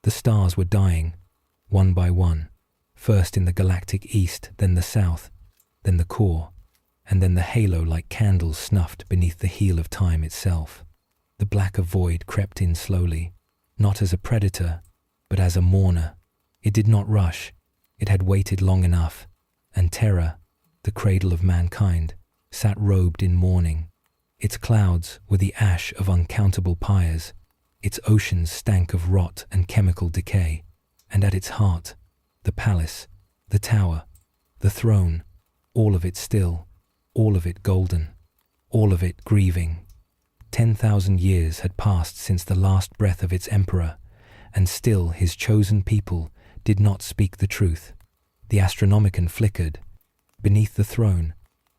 The stars were dying, one by one, first in the galactic east, then the south, then the core, and then the halo like candles snuffed beneath the heel of time itself. The blacker void crept in slowly, not as a predator, but as a mourner. It did not rush. It had waited long enough, and terror, the cradle of mankind, sat robed in mourning. Its clouds were the ash of uncountable pyres. Its oceans stank of rot and chemical decay, and at its heart, the palace, the tower, the throne, all of it still, all of it golden, all of it grieving. 10,000 years had passed since the last breath of its emperor, and still his chosen people did not speak the truth. The Astronomicon flickered. Beneath the throne,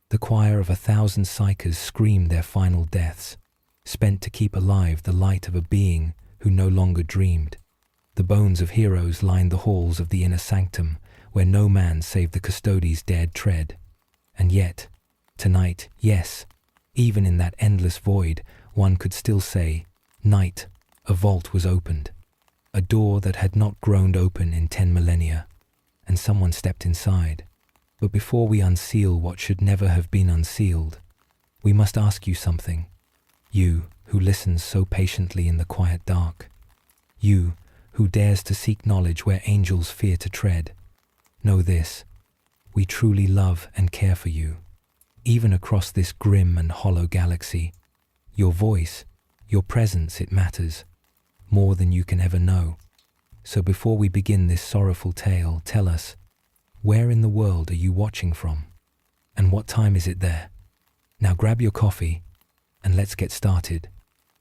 the choir of 1,000 psychers screamed their final deaths, spent to keep alive the light of a being who no longer dreamed. The bones of heroes lined the halls of the inner sanctum, where no man save the custodies dared tread. And yet, tonight, yes, even in that endless void, one could still say, night, a vault was opened, a door that had not groaned open in 10 millennia, and someone stepped inside. But before we unseal what should never have been unsealed, we must ask you something. You who listens so patiently in the quiet dark. You who dares to seek knowledge where angels fear to tread. Know this, we truly love and care for you. Even across this grim and hollow galaxy, your voice, your presence, it matters, more than you can ever know. So before we begin this sorrowful tale, tell us, where in the world are you watching from? And what time is it there? Now grab your coffee, and let's get started.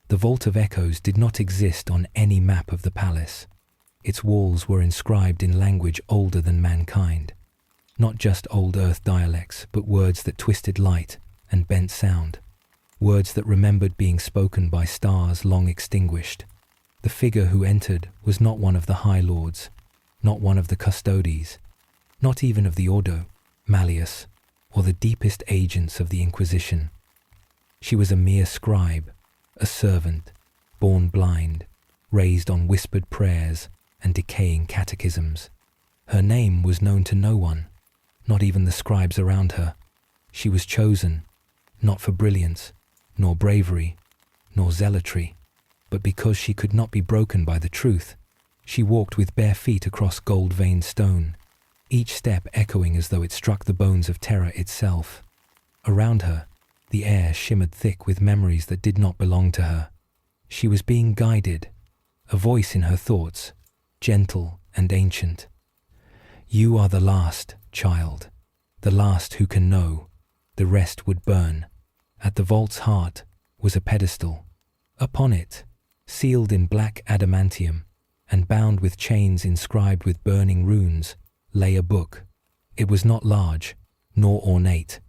The Vault of Echoes did not exist on any map of the palace. Its walls were inscribed in language older than mankind. Not just old earth dialects, but words that twisted light and bent sound. Words that remembered being spoken by stars long extinguished. The figure who entered was not one of the High Lords, not one of the Custodies, not even of the Ordo, Malleus, or the deepest agents of the Inquisition. She was a mere scribe, a servant, born blind, raised on whispered prayers and decaying catechisms. Her name was known to no one, not even the scribes around her. She was chosen, not for brilliance, nor bravery, nor zealotry, but because she could not be broken by the truth. She walked with bare feet across gold-veined stone, each step echoing as though it struck the bones of terror itself. Around her, the air shimmered thick with memories that did not belong to her. She was being guided, a voice in her thoughts, gentle and ancient. You are the last, child, the last who can know. The rest would burn. At the vault's heart was a pedestal. Upon it, sealed in black adamantium and bound with chains inscribed with burning runes, lay a book. It was not large, nor ornate.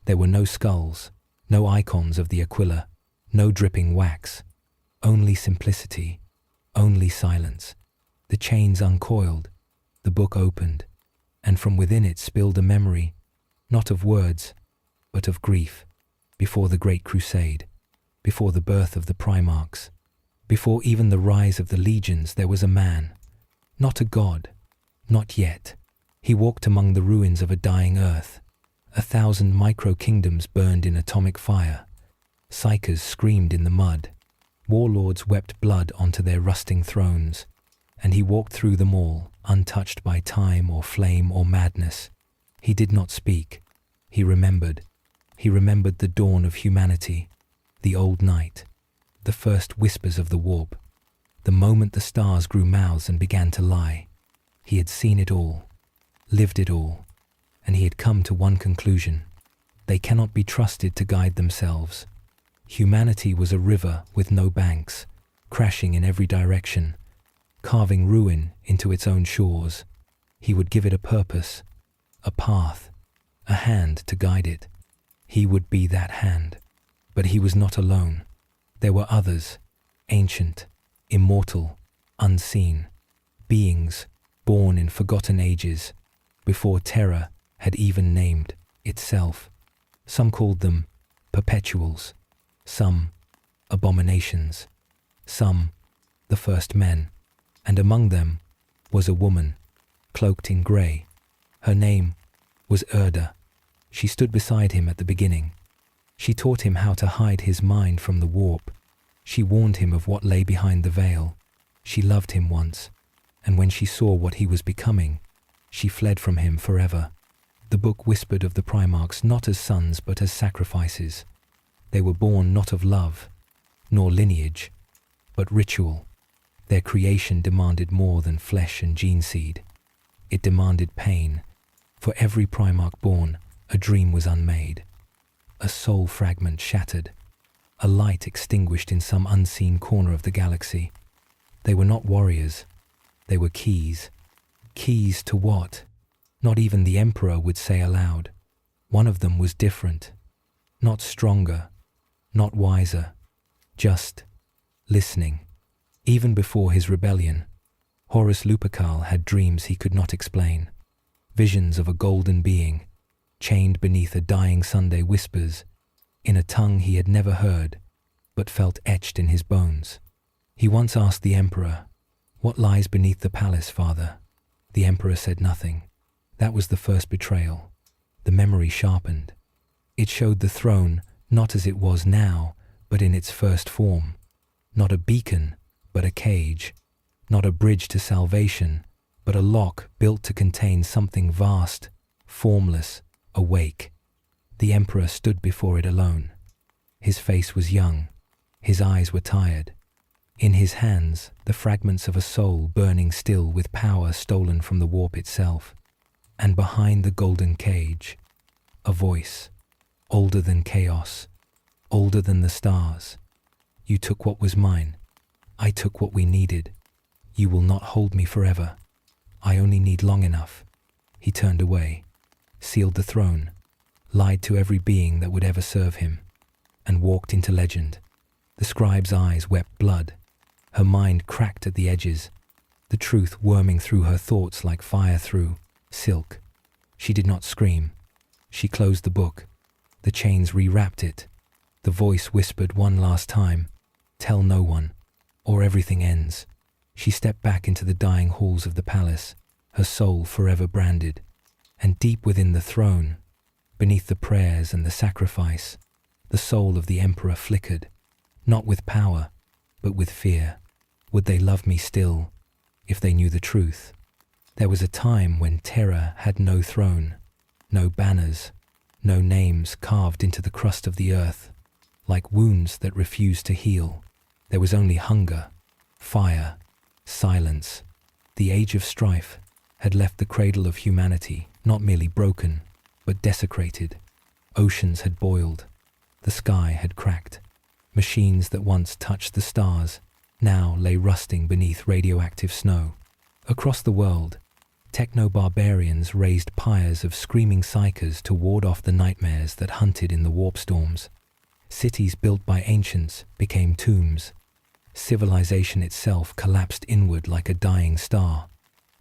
There were no skulls, no icons of the Aquila, no dripping wax. Only simplicity, only silence. The chains uncoiled, the book opened, and from within it spilled a memory, not of words, but of grief. Before the Great Crusade, before the birth of the Primarchs, before even the rise of the legions, there was a man, not a god, not yet. He walked among the ruins of a dying earth. 1,000 micro-kingdoms burned in atomic fire. Psychers screamed in the mud. Warlords wept blood onto their rusting thrones. And he walked through them all, untouched by time or flame or madness. He did not speak. He remembered. He remembered the dawn of humanity, the old night, the first whispers of the warp, the moment the stars grew mouths and began to lie. He had seen it all, lived it all, and he had come to one conclusion. They cannot be trusted to guide themselves. Humanity was a river with no banks, crashing in every direction, carving ruin into its own shores. He would give it a purpose, a path, a hand to guide it. He would be that hand. But he was not alone. There were others, ancient, immortal, unseen, beings born in forgotten ages, before terror had even named itself. Some called them perpetuals, some abominations, some the first men, and among them was a woman, cloaked in grey. Her name was Erda. She stood beside him at the beginning. She taught him how to hide his mind from the warp. She warned him of what lay behind the veil. She loved him once, and when she saw what he was becoming, she fled from him forever. The book whispered of the Primarchs not as sons but as sacrifices. They were born not of love, nor lineage, but ritual. Their creation demanded more than flesh and gene seed. It demanded pain. For every Primarch born, a dream was unmade. A soul fragment shattered. A light extinguished in some unseen corner of the galaxy. They were not warriors. They were keys. Keys to what? Not even the Emperor would say aloud. One of them was different. Not stronger. Not wiser. Just listening. Even before his rebellion, Horus Lupercal had dreams he could not explain. Visions of a golden being, chained beneath a dying Sunday whispers, in a tongue he had never heard, but felt etched in his bones. He once asked the Emperor, "What lies beneath the palace, Father?" The Emperor said nothing. That was the first betrayal. The memory sharpened. It showed the throne not as it was now, but in its first form. Not a beacon, but a cage. Not a bridge to salvation, but a lock built to contain something vast, formless, awake. The Emperor stood before it alone. His face was young. His eyes were tired. In his hands, the fragments of a soul burning still with power stolen from the warp itself. And behind the golden cage, a voice, older than chaos, older than the stars. "You took what was mine. I took what we needed. You will not hold me forever. I only need long enough." He turned away, sealed the throne, lied to every being that would ever serve him, and walked into legend. The scribe's eyes wept blood. Her mind cracked at the edges, the truth worming through her thoughts like fire through silk. She did not scream. She closed the book. The chains rewrapped it. The voice whispered one last time, "Tell no one, or everything ends." She stepped back into the dying halls of the palace, her soul forever branded. And deep within the throne, beneath the prayers and the sacrifice, the soul of the Emperor flickered, not with power, but with fear. Would they love me still, if they knew the truth? There was a time when terror had no throne, no banners, no names carved into the crust of the earth, like wounds that refused to heal. There was only hunger, fire, silence. The age of strife had left the cradle of humanity not merely broken, but desecrated. Oceans had boiled. The sky had cracked. Machines that once touched the stars now lay rusting beneath radioactive snow. Across the world, techno-barbarians raised pyres of screaming psychers to ward off the nightmares that hunted in the warp storms. Cities built by ancients became tombs. Civilization itself collapsed inward like a dying star,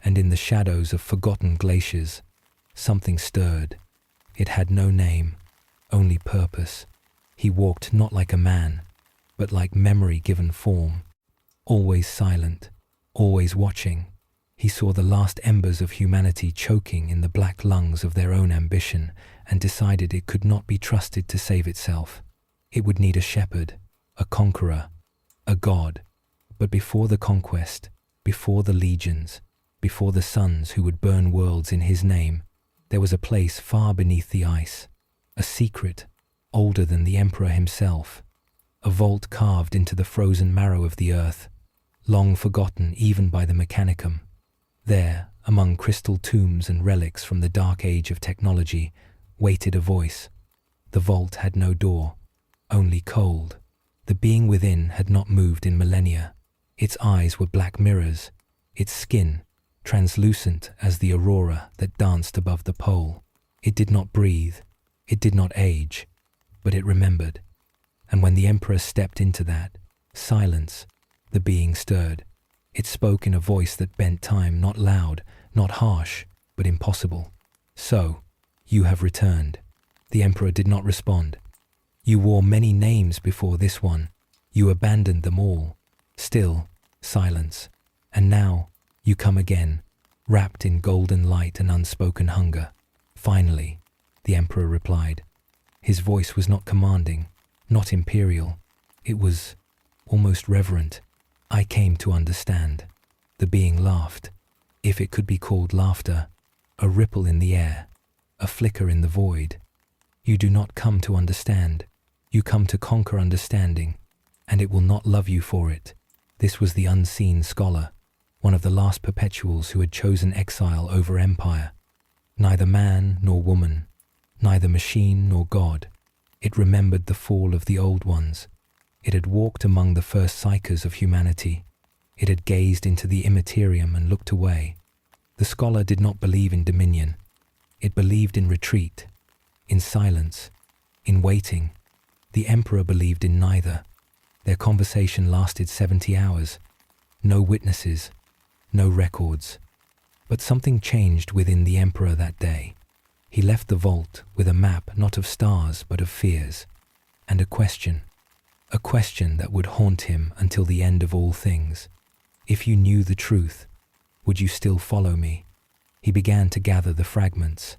and in the shadows of forgotten glaciers, something stirred. It had no name, only purpose. He walked not like a man, but like memory given form. Always silent, always watching, he saw the last embers of humanity choking in the black lungs of their own ambition and decided it could not be trusted to save itself. It would need a shepherd, a conqueror, a god. But before the conquest, before the legions, before the suns who would burn worlds in his name, there was a place far beneath the ice, a secret older than the Emperor himself, a vault carved into the frozen marrow of the earth, long forgotten even by the Mechanicum. There, among crystal tombs and relics from the dark age of technology, waited a voice. The vault had no door, only cold. The being within had not moved in millennia. Its eyes were black mirrors, its skin translucent as the aurora that danced above the pole. It did not breathe, it did not age, but it remembered. And when the Emperor stepped into that silence, the being stirred. It spoke in a voice that bent time, not loud, not harsh, but impossible. "So, you have returned." The Emperor did not respond. "You wore many names before this one. You abandoned them all." Still, silence. And now, you come again, wrapped in golden light and unspoken hunger. Finally, the emperor replied. His voice was not commanding, not imperial. It was almost reverent. I came to understand. The being laughed, if it could be called laughter, a ripple in the air, a flicker in the void. You do not come to understand. You come to conquer understanding, and it will not love you for it. This was the unseen scholar, one of the last perpetuals who had chosen exile over empire. Neither man nor woman, neither machine nor God. It remembered the fall of the old ones. It had walked among the first psychers of humanity. It had gazed into the immaterium and looked away. The scholar did not believe in dominion. It believed in retreat, in silence, in waiting. The emperor believed in neither. Their conversation lasted 70 hours. No witnesses, no records. But something changed within the emperor that day. He left the vault with a map not of stars but of fears, and a question that would haunt him until the end of all things. If you knew the truth, would you still follow me? He began to gather the fragments,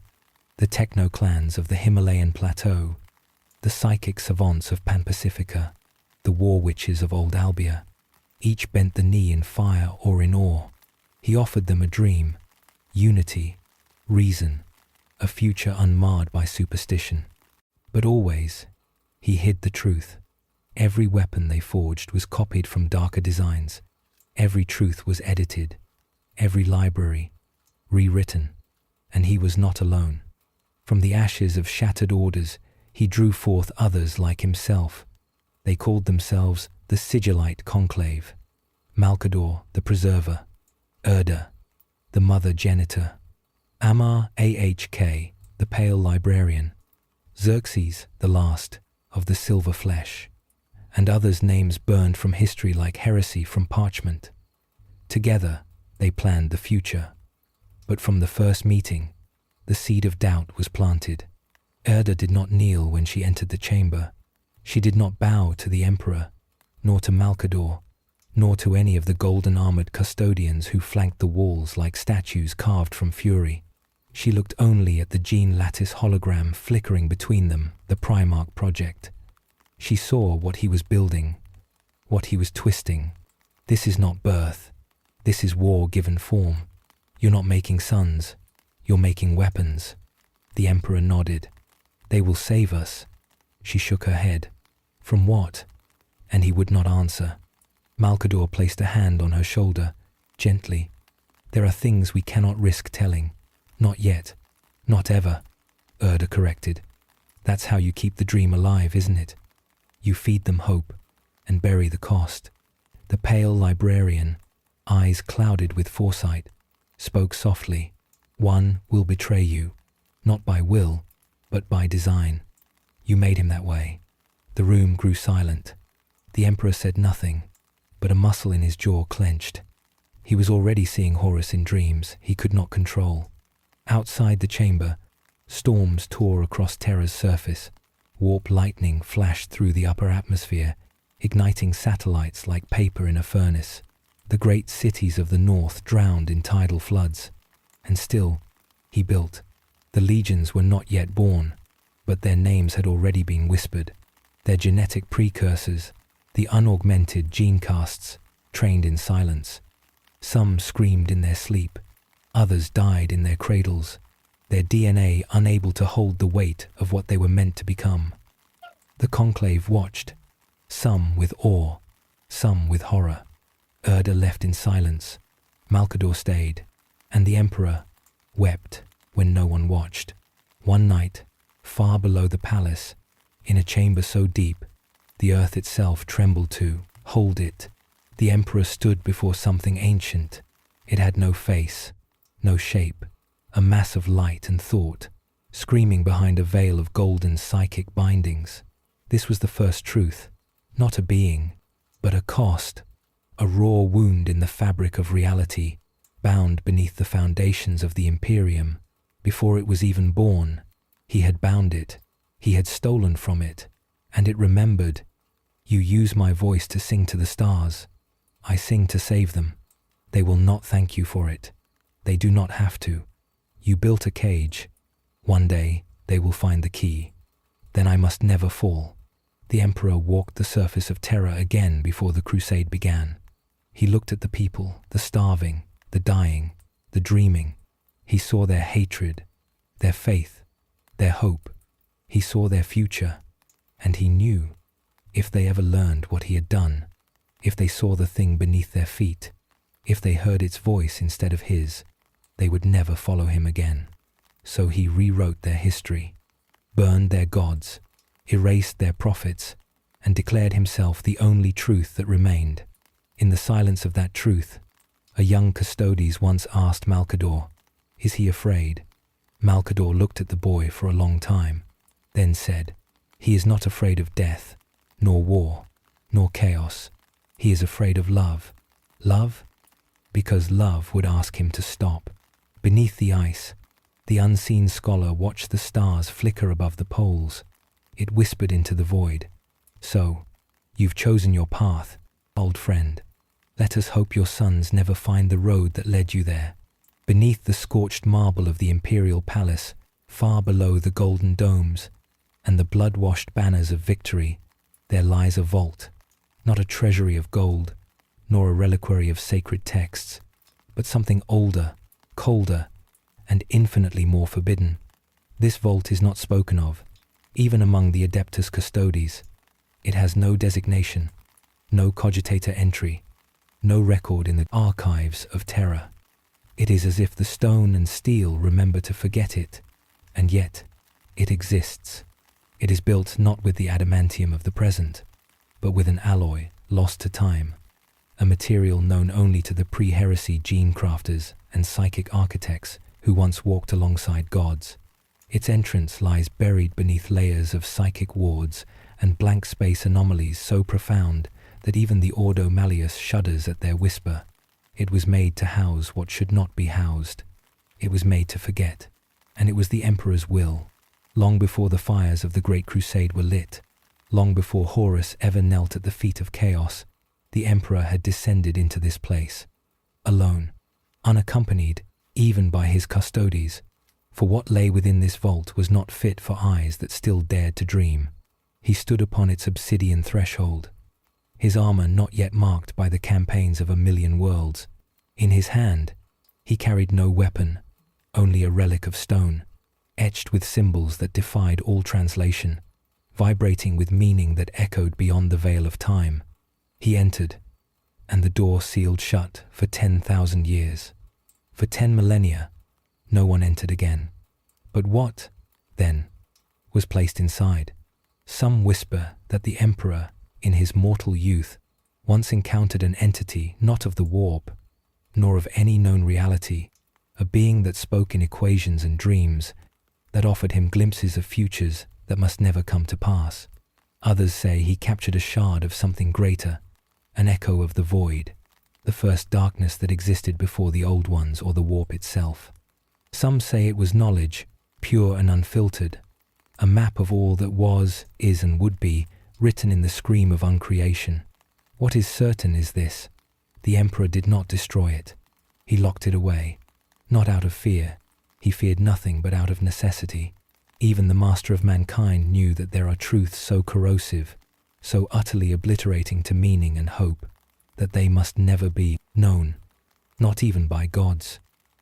the techno-clans of the Himalayan plateau, the psychic savants of Pan-Pacifica, the war witches of old Albia. Each bent the knee in fire or in awe. He offered them a dream, unity, reason, a future unmarred by superstition. But always, he hid the truth. Every weapon they forged was copied from darker designs. Every truth was edited, every library rewritten, and he was not alone. From the ashes of shattered orders, he drew forth others like himself. They called themselves the Sigillite Conclave, Malkador, the Preserver, Erda, the Mother Genitor, Amar Ahk, the Pale Librarian, Xerxes, the last, of the Silver Flesh, and others' names burned from history like heresy from parchment. Together, they planned the future. But from the first meeting, the seed of doubt was planted. Erda did not kneel when she entered the chamber. She did not bow to the emperor, nor to Malkador, nor to any of the golden-armored custodians who flanked the walls like statues carved from fury. She looked only at the gene lattice hologram flickering between them, the Primarch project. She saw what he was building, what he was twisting. This is not birth. This is war given form. You're not making sons. You're making weapons. The emperor nodded. They will save us. She shook her head. From what? And he would not answer. Malkador placed a hand on her shoulder, gently. There are things we cannot risk telling. Not yet. Not ever, Erda corrected. That's how you keep the dream alive, isn't it? You feed them hope and bury the cost. The pale librarian, eyes clouded with foresight, spoke softly. One will betray you, not by will, but by design. You made him that way. The room grew silent. The emperor said nothing, but a muscle in his jaw clenched. He was already seeing Horus in dreams he could not control. Outside the chamber, storms tore across Terra's surface. Warp lightning flashed through the upper atmosphere, igniting satellites like paper in a furnace. The great cities of the north drowned in tidal floods. And still, he built. The legions were not yet born, but their names had already been whispered. Their genetic precursors, the unaugmented gene casts, trained in silence. Some screamed in their sleep. Others died in their cradles, their DNA unable to hold the weight of what they were meant to become. The conclave watched, some with awe, some with horror. Erda left in silence. Malkador stayed, and the emperor wept when no one watched. One night, far below the palace, in a chamber so deep, the earth itself trembled to hold it. The emperor stood before something ancient. It had no face, no shape, a mass of light and thought, screaming behind a veil of golden psychic bindings. This was the first truth, not a being, but a cost, a raw wound in the fabric of reality, bound beneath the foundations of the Imperium. Before it was even born, he had bound it, he had stolen from it, and it remembered. You use my voice to sing to the stars. I sing to save them. They will not thank you for it. They do not have to. You built a cage. One day, they will find the key. Then I must never fall. The Emperor walked the surface of terror again before the crusade began. He looked at the people, the starving, the dying, the dreaming. He saw their hatred, their faith, their hope. He saw their future, and he knew, if they ever learned what he had done, if they saw the thing beneath their feet, if they heard its voice instead of his, they would never follow him again. So he rewrote their history, burned their gods, erased their prophets, and declared himself the only truth that remained. In the silence of that truth, a young Custodes once asked Malcador, "Is he afraid?" Malcador looked at the boy for a long time, then said, "He is not afraid of death, nor war, nor chaos. He is afraid of love." Love? Because love would ask him to stop. Beneath the ice, the unseen scholar watched the stars flicker above the poles. It whispered into the void, "So, you've chosen your path, old friend. Let us hope your sons never find the road that led you there." Beneath the scorched marble of the imperial palace, far below the golden domes and the blood-washed banners of victory, there lies a vault, not a treasury of gold, nor a reliquary of sacred texts, but something older, colder, and infinitely more forbidden. This vault is not spoken of, even among the Adeptus Custodes. It has no designation, no cogitator entry, no record in the archives of terror. It is as if the stone and steel remember to forget it, and yet it exists. It is built not with the adamantium of the present, but with an alloy lost to time, a material known only to the pre-heresy gene crafters and psychic architects who once walked alongside gods. Its entrance lies buried beneath layers of psychic wards and blank space anomalies so profound that even the Ordo Malleus shudders at their whisper. It was made to house what should not be housed. It was made to forget, and it was the Emperor's will. Long before the fires of the Great Crusade were lit, long before Horus ever knelt at the feet of chaos, the Emperor had descended into this place, alone, unaccompanied even by his Custodes, for what lay within this vault was not fit for eyes that still dared to dream. He stood upon its obsidian threshold, his armor not yet marked by the campaigns of 1,000,000 worlds. In his hand, he carried no weapon, only a relic of stone, etched with symbols that defied all translation, vibrating with meaning that echoed beyond the veil of time. He entered, and the door sealed shut for 10,000 years. For 10 millennia, no one entered again. But what, then, was placed inside? Some whisper that the Emperor, in his mortal youth, once encountered an entity not of the warp, nor of any known reality, a being that spoke in equations and dreams, that offered him glimpses of futures that must never come to pass. Others say he captured a shard of something greater, an echo of the void, the first darkness that existed before the old ones or the warp itself. Some say it was knowledge, pure and unfiltered, a map of all that was, is and would be, written in the scream of uncreation. What is certain is this: the Emperor did not destroy it. He locked it away, not out of fear. He feared nothing but out of necessity. Even the master of mankind knew that there are truths so corrosive, so utterly obliterating to meaning and hope, that they must never be known, not even by gods.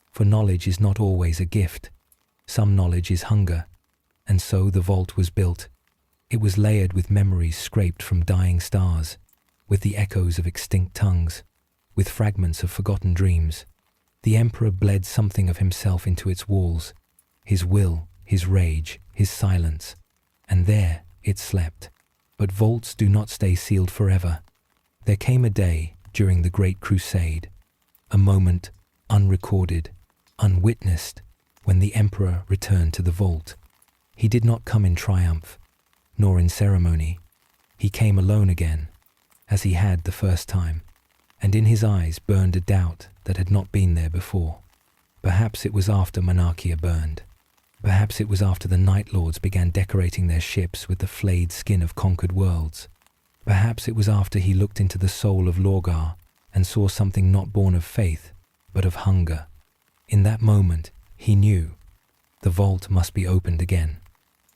For knowledge is not always a gift. Some knowledge is hunger, and so the vault was built. It was layered with memories scraped from dying stars, with the echoes of extinct tongues, with fragments of forgotten dreams. The Emperor bled something of himself into its walls, his will, his rage, his silence, and there it slept. But vaults do not stay sealed forever. There came a day during the Great Crusade, a moment unrecorded, unwitnessed, when the Emperor returned to the vault. He did not come in triumph, nor in ceremony. He came alone again, as he had the first time, and in his eyes burned a doubt that had not been there before. Perhaps it was after Monarchia burned. Perhaps it was after the Night Lords began decorating their ships with the flayed skin of conquered worlds. Perhaps it was after he looked into the soul of Lorgar and saw something not born of faith, but of hunger. In that moment, he knew the vault must be opened again.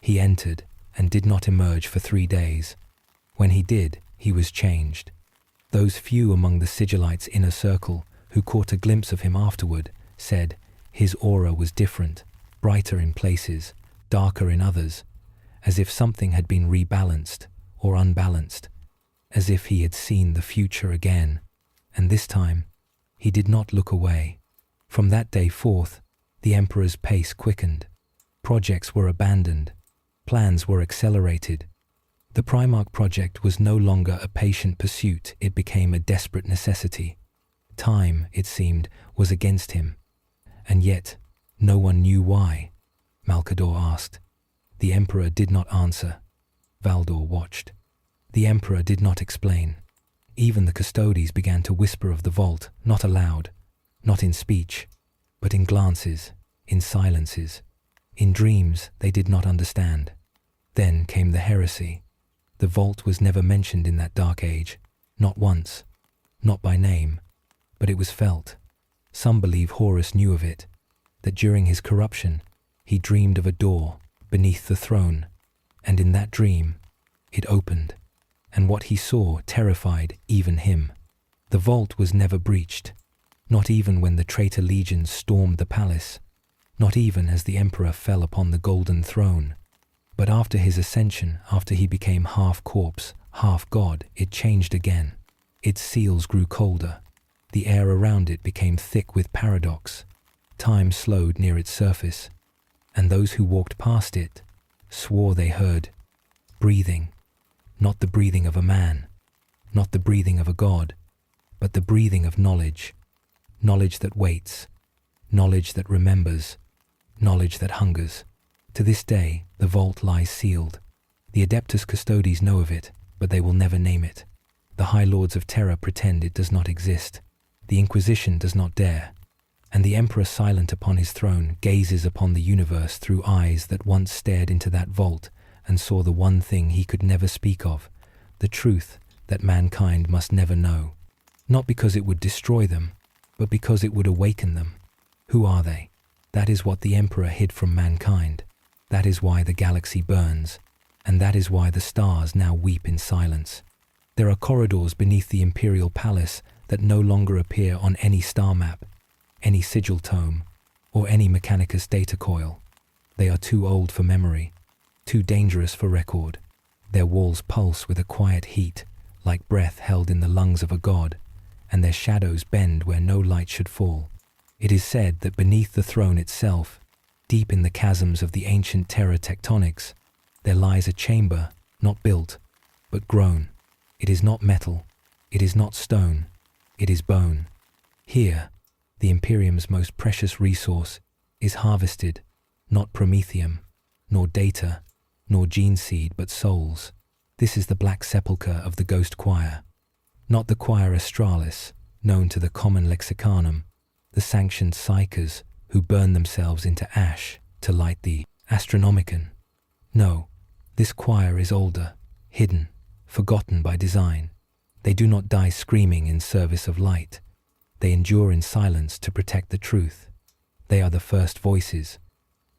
He entered and did not emerge for 3 days. When he did, he was changed. Those few among the sigillites' inner circle who caught a glimpse of him afterward said his aura was different, brighter in places, darker in others, as if something had been rebalanced or unbalanced, as if he had seen the future again, and this time he did not look away. From that day forth, the Emperor's pace quickened. Projects were abandoned. Plans were accelerated. The Primarch project was no longer a patient pursuit, it became a desperate necessity. Time, it seemed, was against him. And yet, no one knew why. Malcador asked. The Emperor did not answer. Valdor watched. The Emperor did not explain. Even the Custodes began to whisper of the vault, not aloud, not in speech, but in glances, in silences. In dreams they did not understand. Then came the heresy. The vault was never mentioned in that dark age, not once, not by name, but it was felt. Some believe Horus knew of it, that during his corruption he dreamed of a door beneath the throne, and in that dream it opened, and what he saw terrified even him. The vault was never breached, not even when the traitor legions stormed the palace, not even as the Emperor fell upon the golden throne. But after his ascension, after he became half corpse, half god, it changed again. Its seals grew colder. The air around it became thick with paradox. Time slowed near its surface, and those who walked past it swore they heard breathing, not the breathing of a man, not the breathing of a god, but the breathing of knowledge, knowledge that waits, knowledge that remembers, knowledge that hungers. To this day, the vault lies sealed. The Adeptus Custodes know of it, but they will never name it. The High Lords of Terror pretend it does not exist. The Inquisition does not dare. And the Emperor silent upon his throne gazes upon the universe through eyes that once stared into that vault and saw the one thing he could never speak of, the truth that mankind must never know. Not because it would destroy them, but because it would awaken them. Who are they? That is what the Emperor hid from mankind. That is why the galaxy burns, and that is why the stars now weep in silence. There are corridors beneath the Imperial Palace that no longer appear on any star map, any sigil tome, or any Mechanicus data coil. They are too old for memory, too dangerous for record. Their walls pulse with a quiet heat, like breath held in the lungs of a god, and their shadows bend where no light should fall. It is said that beneath the throne itself, deep in the chasms of the ancient terra tectonics, there lies a chamber, not built, but grown. It is not metal, it is not stone, it is bone. Here, the Imperium's most precious resource is harvested, not promethium, nor data, nor gene seed, but souls. This is the black sepulchre of the Ghost Choir. Not the Choir Astralis, known to the common lexicanum, the sanctioned psychers who burn themselves into ash to light the Astronomicon. No, this choir is older, hidden, forgotten by design. They do not die screaming in service of light. They endure in silence to protect the truth. They are the first voices,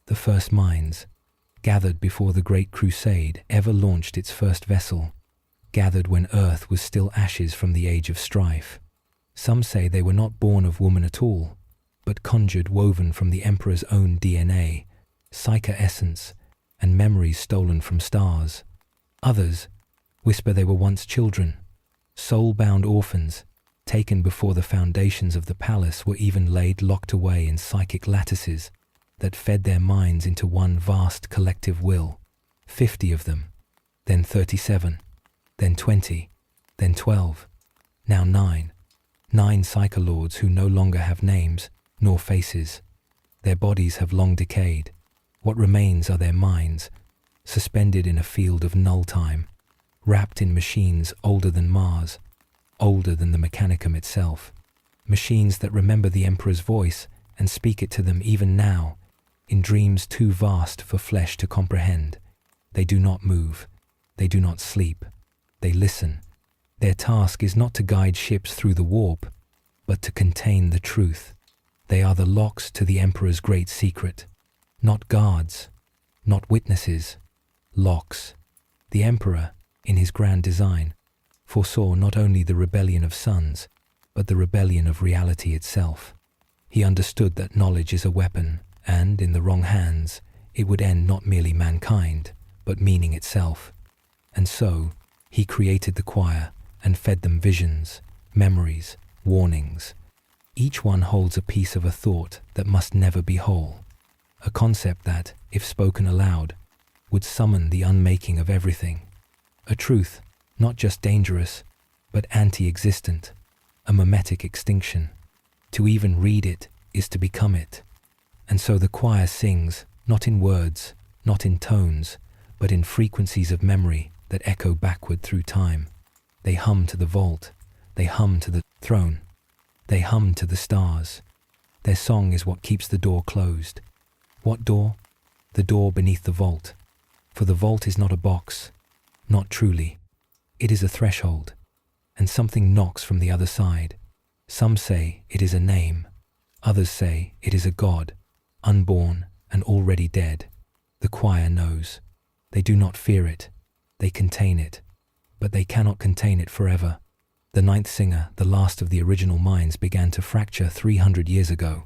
the first minds, gathered before the great crusade ever launched its first vessel, gathered when earth was still ashes from the age of strife. Some say they were not born of woman at all, but conjured, woven from the Emperor's own DNA, psyche essence, and memories stolen from stars. Others whisper they were once children, soul-bound orphans, taken before the foundations of the palace were even laid, locked away in psychic lattices that fed their minds into one vast collective will. 50 of them, then 37, then 20, then 12, now 9. 9 psycholords who no longer have names nor faces. Their bodies have long decayed. What remains are their minds, suspended in a field of null time, wrapped in machines older than Mars, older than the Mechanicum itself. Machines that remember the Emperor's voice and speak it to them even now, in dreams too vast for flesh to comprehend. They do not move. They do not sleep. They listen. Their task is not to guide ships through the warp, but to contain the truth. They are the locks to the Emperor's great secret. Not guards, not witnesses, locks. The Emperor, in his grand design, foresaw not only the rebellion of suns, but the rebellion of reality itself. He understood that knowledge is a weapon, and, in the wrong hands, it would end not merely mankind, but meaning itself. And so, he created the choir and fed them visions, memories, warnings. Each one holds a piece of a thought that must never be whole, a concept that, if spoken aloud, would summon the unmaking of everything, a truth not just dangerous, but anti-existent, a mimetic extinction. To even read it is to become it. And so the choir sings, not in words, not in tones, but in frequencies of memory that echo backward through time. They hum to the vault, they hum to the throne, they hum to the stars. Their song is what keeps the door closed. What door? The door beneath the vault. For the vault is not a box, not truly. It is a threshold, and something knocks from the other side. Some say it is a name, others say it is a god, unborn and already dead. The choir knows. They do not fear it, they contain it, but they cannot contain it forever. The ninth singer, the last of the original minds, began to fracture 300 years ago.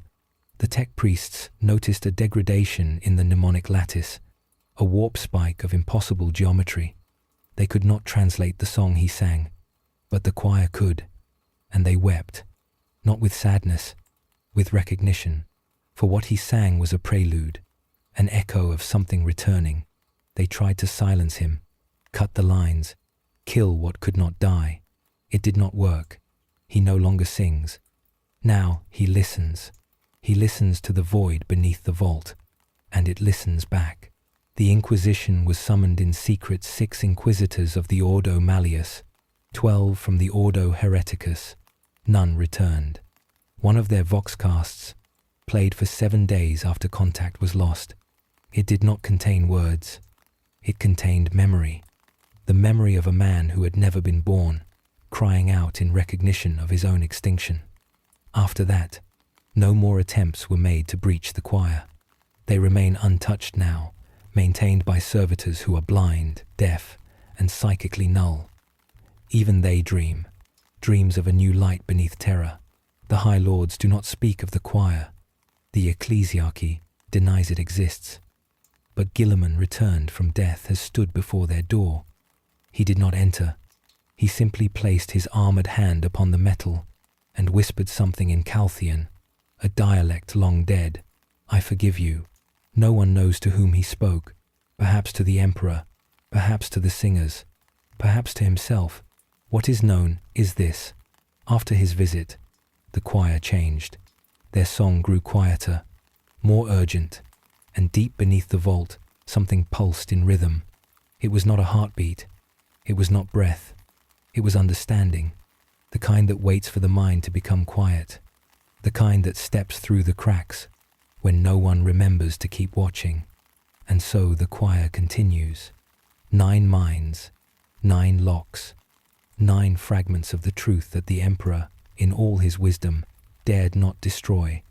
The tech priests noticed a degradation in the mnemonic lattice, a warp spike of impossible geometry. They could not translate the song he sang, but the choir could, and they wept, not with sadness, with recognition, for what he sang was a prelude, an echo of something returning. They tried to silence him, cut the lines, kill what could not die. It did not work. He no longer sings. Now he listens. He listens to the void beneath the vault, and it listens back. The Inquisition was summoned in secret 6 inquisitors of the Ordo Malleus, 12 from the Ordo Hereticus. None returned. One of their voxcasts played for 7 days after contact was lost. It did not contain words. It contained memory, the memory of a man who had never been born, crying out in recognition of his own extinction. After that, no more attempts were made to breach the choir. They remain untouched now, maintained by servitors who are blind, deaf, and psychically null. Even they dream, dreams of a new light beneath terror. The High Lords do not speak of the choir. The ecclesiarchy denies it exists. But Gilliman, returned from death, has stood before their door. He did not enter. He simply placed his armored hand upon the metal and whispered something in Calthian, a dialect long dead. I forgive you. No one knows to whom he spoke, perhaps to the Emperor, perhaps to the singers, perhaps to himself. What is known is this. After his visit, the choir changed. Their song grew quieter, more urgent, and deep beneath the vault, something pulsed in rhythm. It was not a heartbeat. It was not breath. It was understanding, the kind that waits for the mind to become quiet, the kind that steps through the cracks when no one remembers to keep watching. And so the choir continues. 9 minds, 9 locks, 9 fragments of the truth that the Emperor, in all his wisdom, dared not destroy,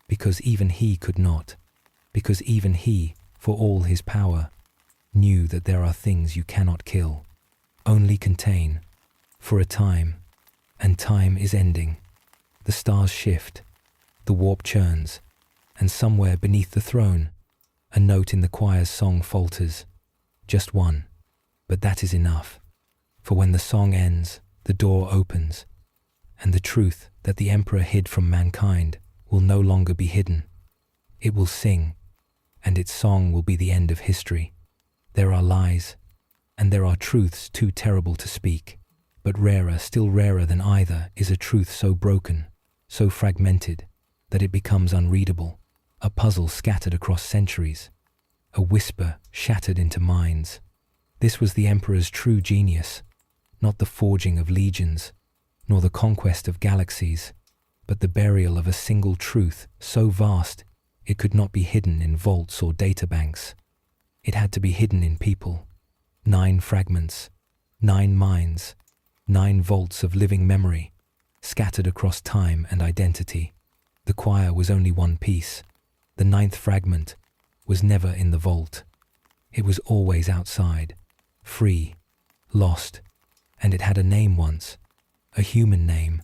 because even he could not, because even he, for all his power, knew that there are things you cannot kill, only contain, for a time, and time is ending. The stars shift, the warp churns, and somewhere beneath the throne, a note in the choir's song falters. Just one, but that is enough. For when the song ends, the door opens, and the truth that the Emperor hid from mankind will no longer be hidden. It will sing, and its song will be the end of history. There are lies, and there are truths too terrible to speak, but rarer, still rarer than either, is a truth so broken, so fragmented, that it becomes unreadable. A puzzle scattered across centuries, a whisper shattered into minds. This was the Emperor's true genius, not the forging of legions, nor the conquest of galaxies, but the burial of a single truth so vast it could not be hidden in vaults or databanks. It had to be hidden in people. 9 fragments, 9 minds, 9 vaults of living memory, scattered across time and identity. The choir was only one piece. The ninth fragment was never in the vault. It was always outside, free, lost, and it had a name once, a human name,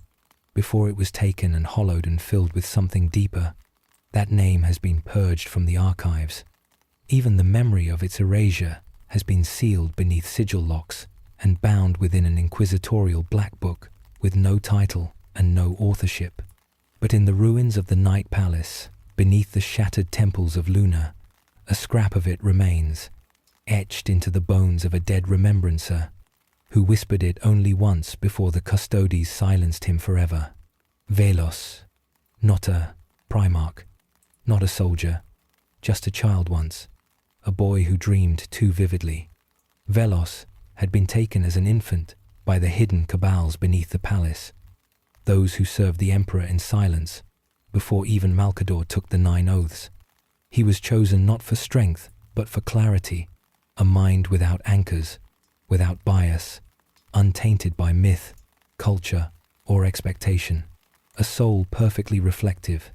before it was taken and hollowed and filled with something deeper. That name has been purged from the archives. Even the memory of its erasure has been sealed beneath sigil locks and bound within an inquisitorial black book with no title and no authorship. But in the ruins of the Night Palace, beneath the shattered temples of Luna, a scrap of it remains, etched into the bones of a dead remembrancer, who whispered it only once before the custodies silenced him forever. Velos, not a Primarch, not a soldier, just a child once, a boy who dreamed too vividly. Velos had been taken as an infant by the hidden cabals beneath the palace, those who served the Emperor in silence, before even Malcador took the 9 oaths. He was chosen not for strength, but for clarity, a mind without anchors, without bias, untainted by myth, culture, or expectation, a soul perfectly reflective.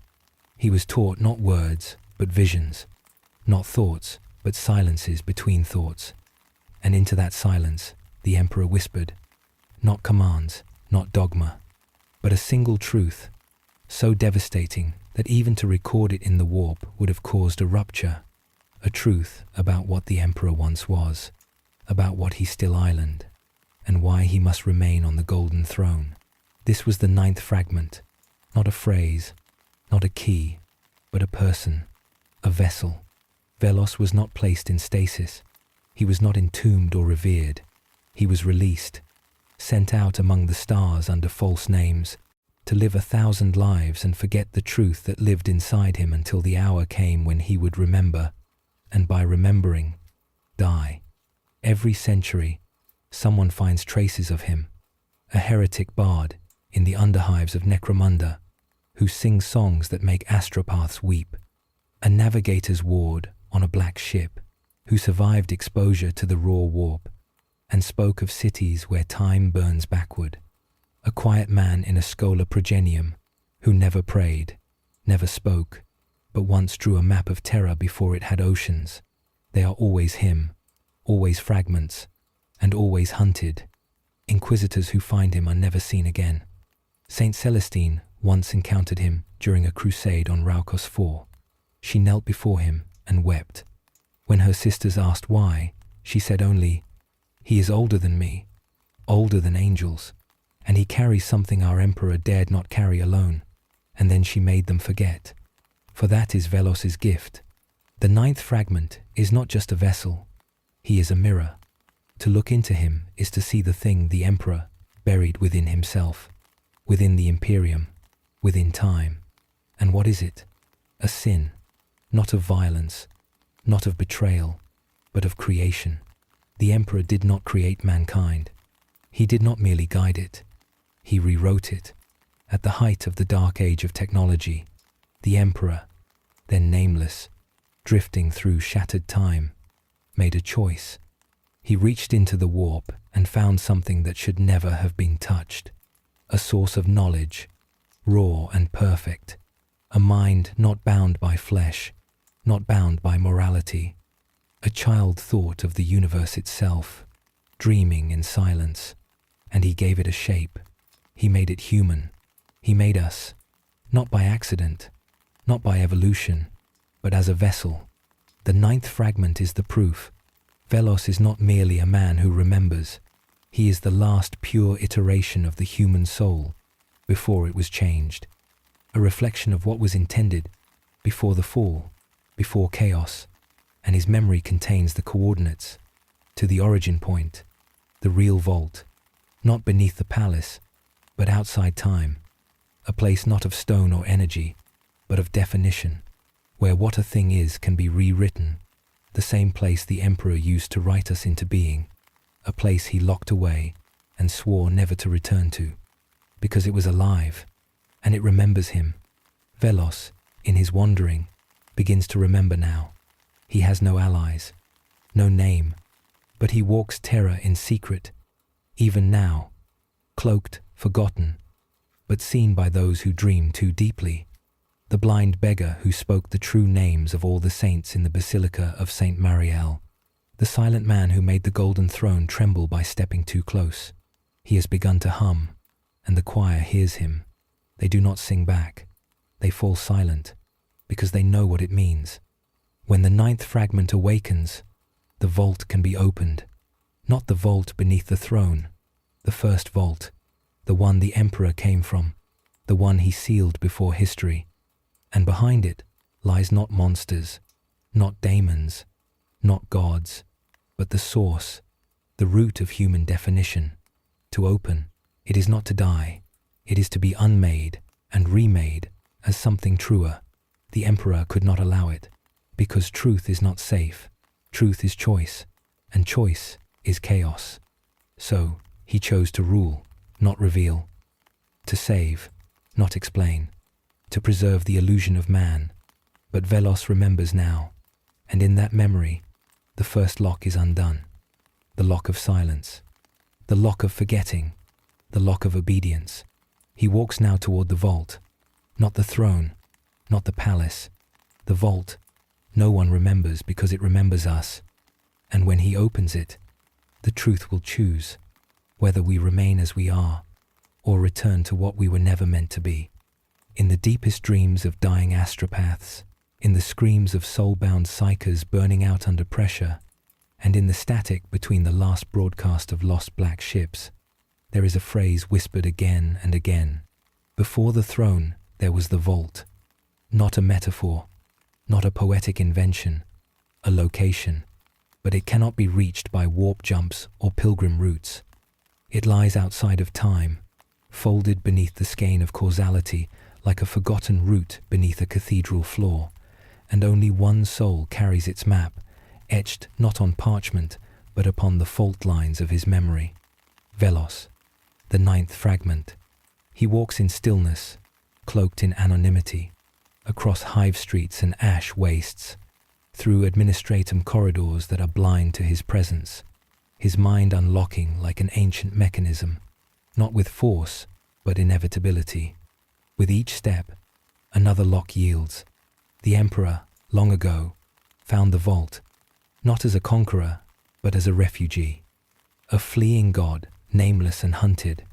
He was taught not words, but visions, not thoughts, but silences between thoughts. And into that silence, the Emperor whispered, not commands, not dogma, but a single truth, so devastating that even to record it in the warp would have caused a rupture, a truth about what the Emperor once was, about what he still island, and why he must remain on the golden throne. This was the 9th fragment, not a phrase, not a key, but a person, a vessel. Velos was not placed in stasis. He was not entombed or revered. He was released, sent out among the stars under false names, to live 1,000 lives and forget the truth that lived inside him until the hour came when he would remember, and by remembering, die. Every century, someone finds traces of him, a heretic bard in the underhives of Necromunda, who sings songs that make astropaths weep, a navigator's ward on a black ship, who survived exposure to the raw warp, and spoke of cities where time burns backward, a quiet man in a Schola Progenium, who never prayed, never spoke, but once drew a map of terror before it had oceans. They are always him, always fragments, and always hunted. Inquisitors who find him are never seen again. Saint Celestine once encountered him during a crusade on Raukos IV. She knelt before him and wept. When her sisters asked why, she said only, "He is older than me, older than angels, and he carries something our Emperor dared not carry alone." And then she made them forget. For that is Velos's gift. The 9th fragment is not just a vessel. He is a mirror. To look into him is to see the thing the Emperor buried within himself, within the Imperium, within time. And what is it? A sin, not of violence, not of betrayal, but of creation. The Emperor did not create mankind. He did not merely guide it. He rewrote it. At the height of the dark age of technology, the Emperor, then nameless, drifting through shattered time, made a choice. He reached into the warp and found something that should never have been touched. A source of knowledge, raw and perfect. A mind not bound by flesh, not bound by morality. A child thought of the universe itself, dreaming in silence. And he gave it a shape. He made it human. He made us, not by accident, not by evolution, but as a vessel. The 9th fragment is the proof. Velos is not merely a man who remembers. He is the last pure iteration of the human soul, before it was changed. A reflection of what was intended before the fall, before chaos, and his memory contains the coordinates to the origin point, the real vault, not beneath the palace, but outside time, a place not of stone or energy, but of definition, where what a thing is can be rewritten, the same place the Emperor used to write us into being, a place he locked away and swore never to return to, because it was alive, and it remembers him. Velos, in his wandering, begins to remember now. He has no allies, no name, but he walks terror in secret, even now, cloaked, forgotten, but seen by those who dream too deeply. the blind beggar who spoke the true names of all the saints in the Basilica of Saint Marielle, the silent man who made the golden throne tremble by stepping too close. He has begun to hum, and the choir hears him. They do not sing back. They fall silent, because they know what it means. When the 9th fragment awakens, the vault can be opened. Not the vault beneath the throne, the first vault, the one the emperor came from, the one he sealed before history. And behind it lies not monsters, not daemons, not gods, but the source, the root of human definition. To open, it is not to die, it is to be unmade and remade as something truer. The emperor could not allow it, because truth is not safe, truth is choice, and choice is chaos. So he chose to rule, not reveal, to save, not explain, to preserve the illusion of man. But Velos remembers now, and in that memory, the first lock is undone, the lock of silence, the lock of forgetting, the lock of obedience. He walks now toward the vault, not the throne, not the palace, the vault. No one remembers because it remembers us, and when he opens it, the truth will choose whether we remain as we are or return to what we were never meant to be. In the deepest dreams of dying astropaths, in the screams of soul-bound psychers burning out under pressure, and in the static between the last broadcast of lost black ships, there is a phrase whispered again and again. Before the throne, there was the vault. Not a metaphor, not a poetic invention, a location, but it cannot be reached by warp jumps or pilgrim routes. It lies outside of time, folded beneath the skein of causality like a forgotten root beneath a cathedral floor, and only one soul carries its map, etched not on parchment, but upon the fault lines of his memory. Velos, the 9th fragment. He walks in stillness, cloaked in anonymity, across hive streets and ash wastes, through administratum corridors that are blind to his presence, his mind unlocking like an ancient mechanism, not with force, but inevitability. With each step, another lock yields. The emperor, long ago, found the vault, not as a conqueror, but as a refugee, a fleeing god, nameless and hunted,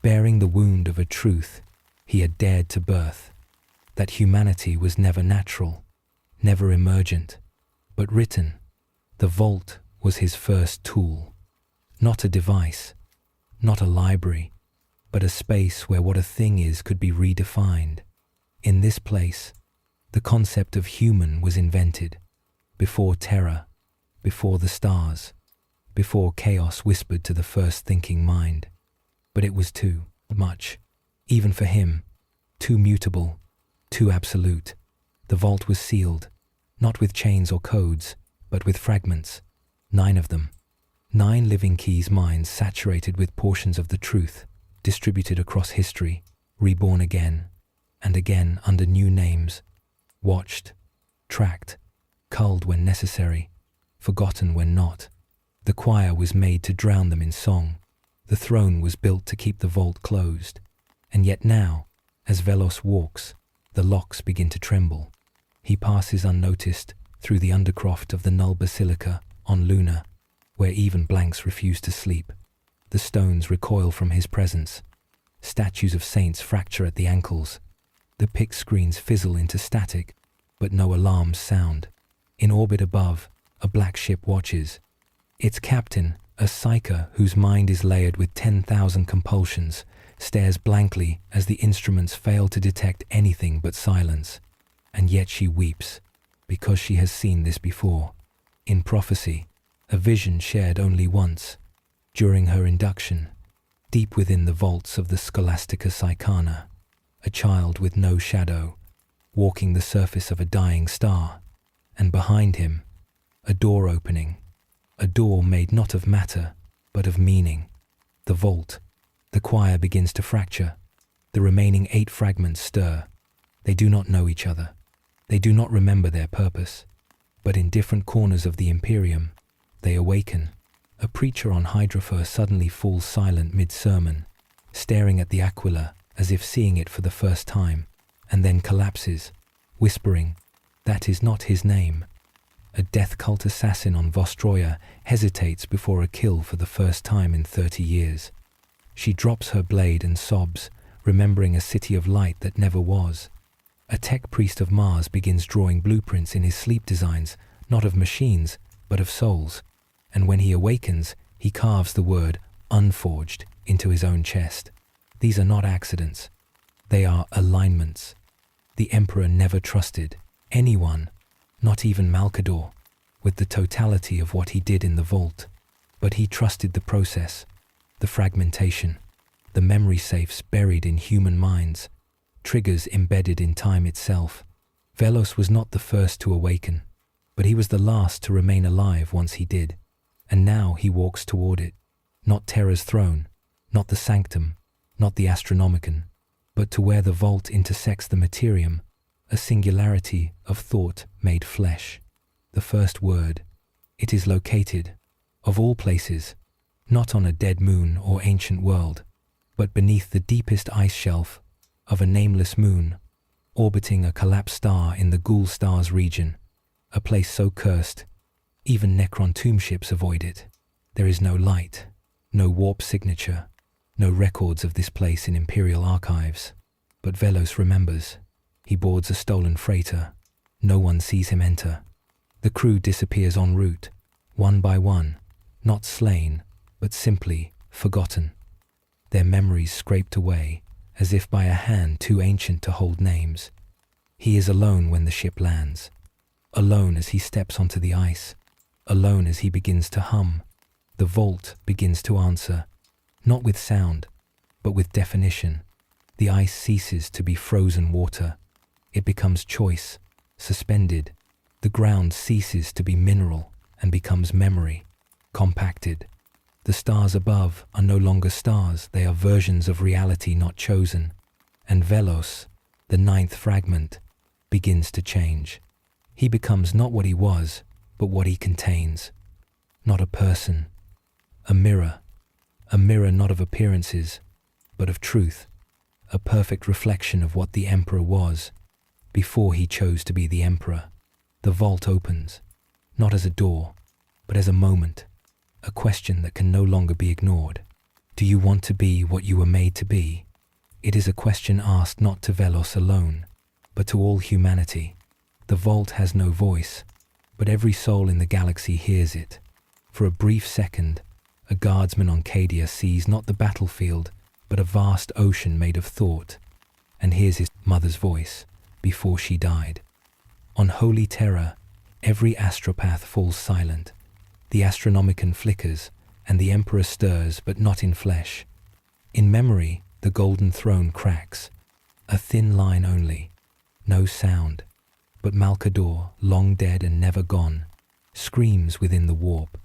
bearing the wound of a truth he had dared to birth, that humanity was never natural, never emergent, but written. The vault was his first tool, not a device, not a library, but a space where what a thing is could be redefined. In this place, the concept of human was invented, before terror, before the stars, before chaos whispered to the first thinking mind. But it was too much, even for him, too mutable, too absolute. The vault was sealed, not with chains or codes, but with fragments, 9 of them. 9 living keys minds saturated with portions of the truth, distributed across history, reborn again and again under new names, watched, tracked, culled when necessary, forgotten when not. The choir was made to drown them in song. The throne was built to keep the vault closed. And yet now, as Velos walks, the locks begin to tremble. He passes unnoticed through the undercroft of the Null Basilica on Luna, where even blanks refuse to sleep. The stones recoil from his presence. Statues of saints fracture at the ankles. The pick screens fizzle into static, but no alarms sound. In orbit above, a black ship watches. Its captain, a psyker whose mind is layered with 10,000 compulsions, stares blankly as the instruments fail to detect anything but silence. And yet she weeps, because she has seen this before. In prophecy, a vision shared only once, during her induction, deep within the vaults of the Scholastica Psychana, a child with no shadow, walking the surface of a dying star, and behind him, a door opening, a door made not of matter, but of meaning. The vault, the choir begins to fracture. The remaining 8 fragments stir. They do not know each other. They do not remember their purpose. But in different corners of the Imperium, they awaken. A preacher on Hydrophor suddenly falls silent mid-sermon, staring at the Aquila as if seeing it for the first time, and then collapses, whispering, "That is not his name." A death cult assassin on Vostroya hesitates before a kill for the first time in 30 years. She drops her blade and sobs, remembering a city of light that never was. A tech priest of Mars begins drawing blueprints in his sleep designs, not of machines, but of souls. And when he awakens, he carves the word "unforged" into his own chest. These are not accidents. They are alignments. The Emperor never trusted anyone, not even Malkador, with the totality of what he did in the vault. But he trusted the process, the fragmentation, the memory safes buried in human minds, triggers embedded in time itself. Velos was not the first to awaken, but he was the last to remain alive once he did. And now he walks toward it, not Terra's throne, not the sanctum, not the Astronomicon, but to where the vault intersects the materium, a singularity of thought made flesh. The first word. It is located, of all places, not on a dead moon or ancient world, but beneath the deepest ice shelf of a nameless moon, orbiting a collapsed star in the Ghoul Stars region, a place so cursed, even Necron tomb ships avoid it. There is no light, no warp signature, no records of this place in Imperial archives. But Velos remembers. He boards a stolen freighter. No one sees him enter. The crew disappears en route, one by one, not slain, but simply forgotten. Their memories scraped away, as if by a hand too ancient to hold names. He is alone when the ship lands, alone as he steps onto the ice, alone as he begins to hum. The vault begins to answer, not with sound, but with definition. The ice ceases to be frozen water. It becomes choice, suspended. The ground ceases to be mineral and becomes memory, compacted. The stars above are no longer stars, they are versions of reality not chosen. And Velos, the ninth fragment, begins to change. He becomes not what he was, but what he contains. Not a person, a mirror not of appearances, but of truth, a perfect reflection of what the Emperor was, before he chose to be the Emperor. The vault opens, not as a door, but as a moment, a question that can no longer be ignored. Do you want to be what you were made to be? It is a question asked not to Velos alone, but to all humanity. The vault has no voice, but every soul in the galaxy hears it. For a brief second, a guardsman on Cadia sees not the battlefield, but a vast ocean made of thought, and hears his mother's voice before she died. On Holy Terra, every astropath falls silent. The Astronomicon flickers, and the Emperor stirs, but not in flesh. In memory, the golden throne cracks. A thin line only, no sound. But Malkador, long dead and never gone, screams within the warp.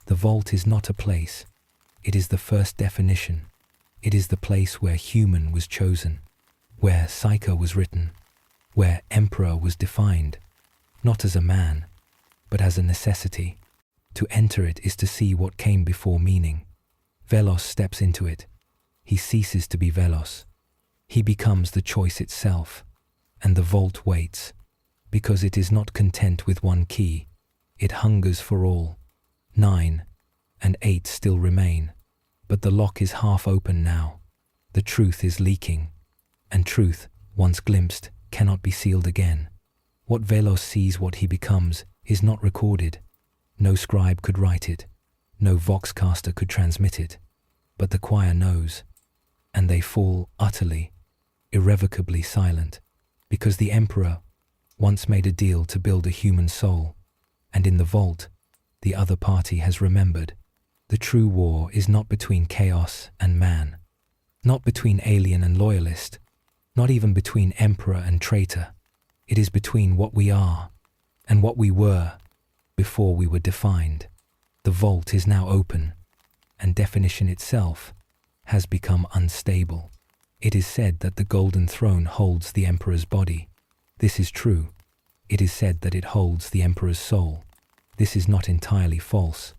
The vault is not a place. It is the first definition. It is the place where human was chosen, where Psyche was written, where Emperor was defined, not as a man, but as a necessity. To enter it is to see what came before meaning. Velos steps into it. He ceases to be Velos. He becomes the choice itself, and the vault waits, because it is not content with one key. It hungers for all. 9 and 8 still remain, but the lock is half open now. The truth is leaking, and truth, once glimpsed, cannot be sealed again. What Velos sees, what he becomes, is not recorded. No scribe could write it, no voxcaster could transmit it, but the choir knows, and they fall utterly, irrevocably silent, because the Emperor once made a deal to build a human soul, and in the vault, the other party has remembered. The true war is not between chaos and man, not between alien and loyalist, not even between emperor and traitor. It is between what we are and what we were before we were defined. The vault is now open, and definition itself has become unstable. It is said that the golden throne holds the emperor's body. This is true. It is said that it holds the emperor's soul. This is not entirely false.